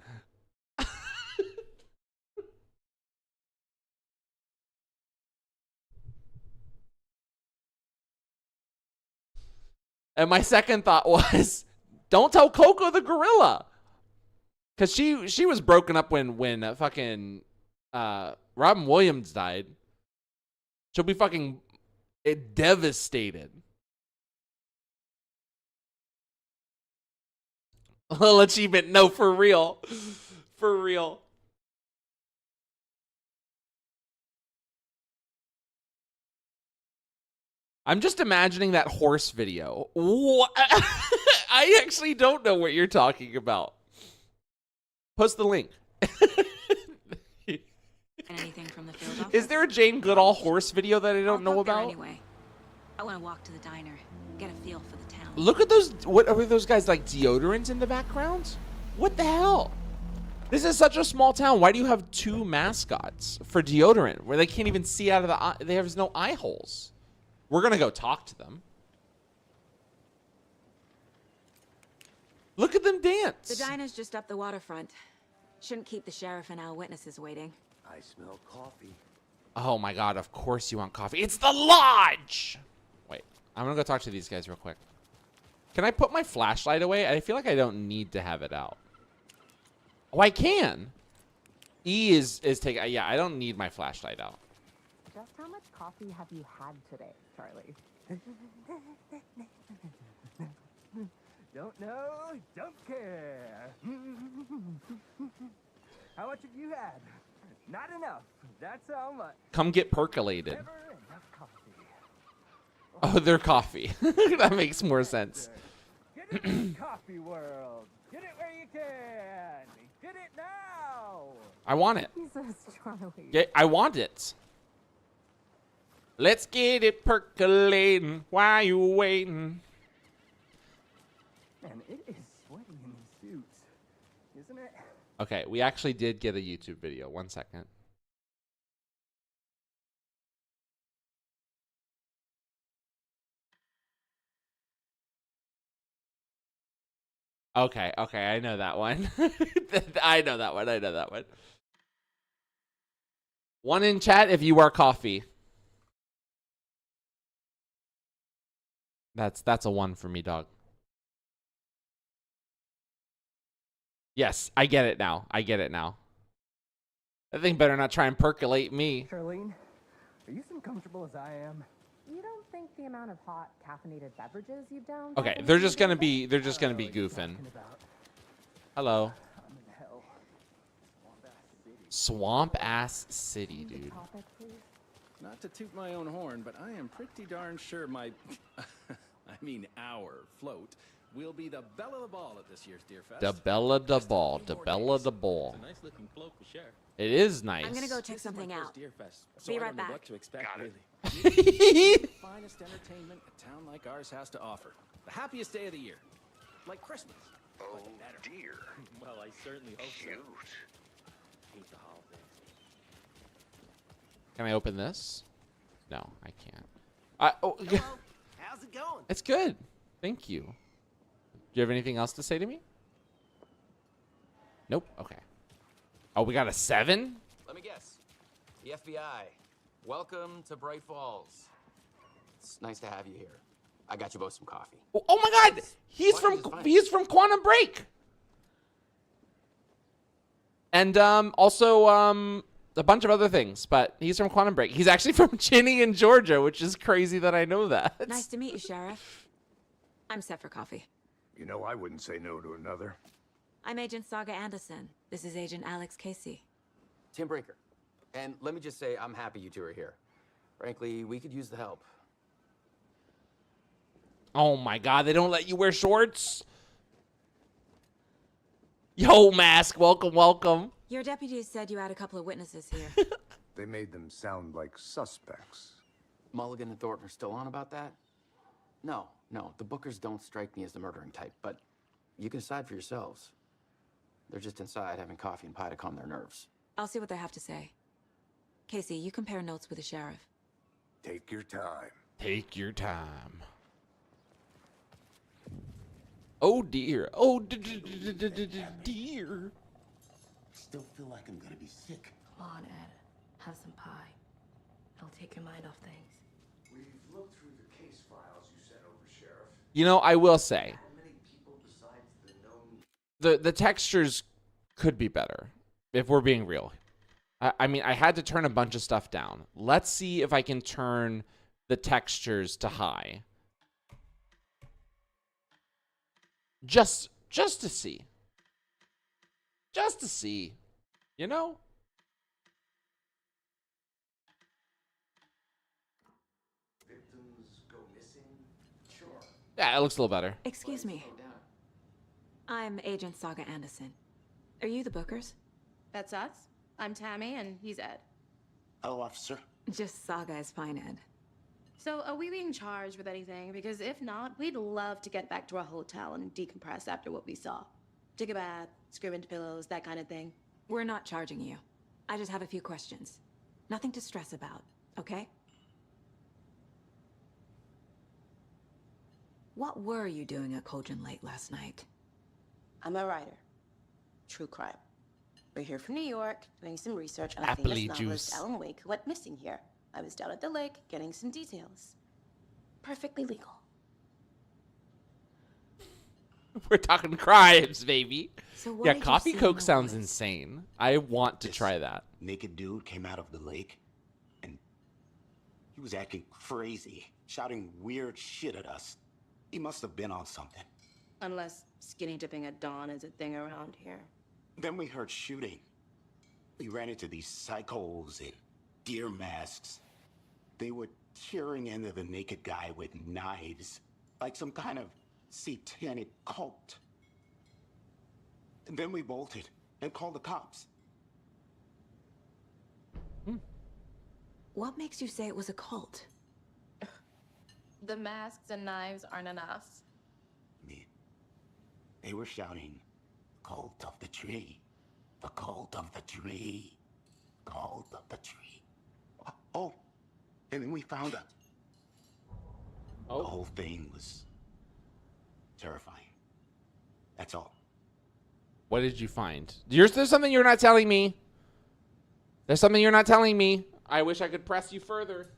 And my second thought was, don't tell Coco the gorilla. Because she was broken up when fucking Robin Williams died. She'll be fucking devastated. Little achievement. No, for real. For real. I'm just imagining that horse video. What? I actually don't know what you're talking about. Post the link. Anything from the field office? Is there a Jane Goodall horse video that I don't know about? Anyway, I want to walk to the diner, get a feel for the town. Look at those. What are those guys, like deodorant in the background? What the hell? This is such a small town. Why do you have two mascots for deodorant where they can't even see out of the eye? There's no eye holes. We're going to go talk to them. Look at them dance. The diner's just up the waterfront. Shouldn't keep the sheriff and our witnesses waiting. I smell coffee. Oh my god, of course you want coffee. It's the lodge! Wait, I'm gonna go talk to these guys real quick. Can I put my flashlight away? I feel like I don't need to have it out. Oh, I can. E is taking, yeah, I don't need my flashlight out. Just how much coffee have you had today, Charlie? Don't know, don't care. How much have you had? Not enough. That's how much. Come get percolated. Never enough coffee. Oh, they're coffee. That makes more sense. Get it in the coffee world. Get it where you can. Get it now. I want it. He's so Charlie. Yeah, I want it. Let's get it percolating while you waiting. Man, it is sweaty in these suits, isn't it? Okay, we actually did get a YouTube video. 1 second. Okay, I know that one. I know that one. One in chat if you are coffee. That's a one for me, dog. Yes, I get it now. That thing better not try and percolate me. Charlene, are you as comfortable as I am? You don't think the amount of hot caffeinated beverages you've downed? Okay, they're just gonna be goofing. Hello. I'm in hell. Swamp ass city, dude. Topic, please. Not to toot my own horn, but I am pretty darn sure my, our float will be the belle of the ball at this year's Deer Fest. The bella da ball, the bella da ball. It's a nice looking float for sure. It is nice. I'm gonna go check This is my something first out. Deer Fest, so Be I right don't know back. what to expect, Got it. really. The finest entertainment a town like ours has to offer. The happiest day of the year, like Christmas. Oh, dear. Well, I certainly hope Cute. Hate the holidays. Can I open this? No, I can't. How's it going? It's good. Thank you. Do you have anything else to say to me? Nope. Okay. Oh, we got a 7? Let me guess. The FBI. Welcome to Bright Falls. It's nice to have you here. I got you both some coffee. Oh my God! He's from Quantum Break. And also a bunch of other things, but he's from Quantum Break. He's actually from Ginny in Georgia, which is crazy that I know that. Nice to meet you, Sheriff. I'm set for coffee. You know, I wouldn't say no to another. I'm Agent Saga Anderson. This is Agent Alex Casey. Tim Brinker. And let me just say, I'm happy you two are here. Frankly, we could use the help. Oh my God, they don't let you wear shorts? Yo, Mask, welcome. Your deputies said you had a couple of witnesses here. They made them sound like suspects. Mulligan and Thornton are still on about that? No, the Bookers don't strike me as the murdering type, but you can decide for yourselves. They're just inside having coffee and pie to calm their nerves. I'll see what they have to say. Casey, you compare notes with the sheriff. Take your time. Take your time. Oh dear. Oh dear. Still feel like I'm gonna be sick. Come on, Ed. Have some pie. It'll take your mind off things. We've looked through the case files you sent over, Sheriff. You know, I will say, How many people besides the known... the textures could be better, if we're being real. I mean, I had to turn a bunch of stuff down. Let's see if I can turn the textures to high. Just to see. Just to see. You know? Victims go missing? Sure. Yeah, it looks a little better. Excuse me. I'm Agent Saga Anderson. Are you the Bookers? That's us. I'm Tammy, and he's Ed. Hello, officer. Just Saga is fine, Ed. So, are we being charged with anything? Because if not, we'd love to get back to our hotel and decompress after what we saw. Take a bath, scream into pillows, that kind of thing. We're not charging you. I just have a few questions. Nothing to stress about, okay? What were you doing at Cauldron Lake last night? I'm a writer. True crime. We're here from New York, doing some research on a famous Appley novelist, juice. Alan Wake, who went missing here. I was down at the lake, getting some details. Perfectly legal. We're talking crimes, baby. So what Yeah, did you coffee see in coke the sounds woods? insane. I want to try that. Naked dude came out of the lake, and he was acting crazy, shouting weird shit at us. He must have been on something. Unless skinny dipping at dawn is a thing around here. Then we heard shooting. We ran into these psychos in deer masks. They were tearing into the naked guy with knives, like some kind of satanic cult. And then we bolted and called the cops. What makes you say it was a cult? The masks and knives aren't enough. They were shouting, "Cult of the tree, the cult of the tree, cult of the tree." Oh, and then we found her. Oh. The whole thing was terrifying. That's all. What did you find? There's something you're not telling me. There's something you're not telling me. I wish I could press you further.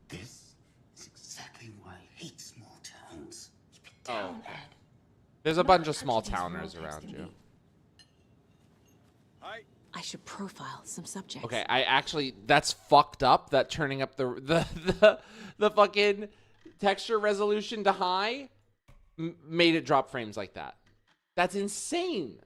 This is exactly why I hate small towns. Oh. There's a bunch of small towners around you. I should profile some subjects. Okay, that's fucked up. That turning up the fucking texture resolution to high made it drop frames like that. That's insane.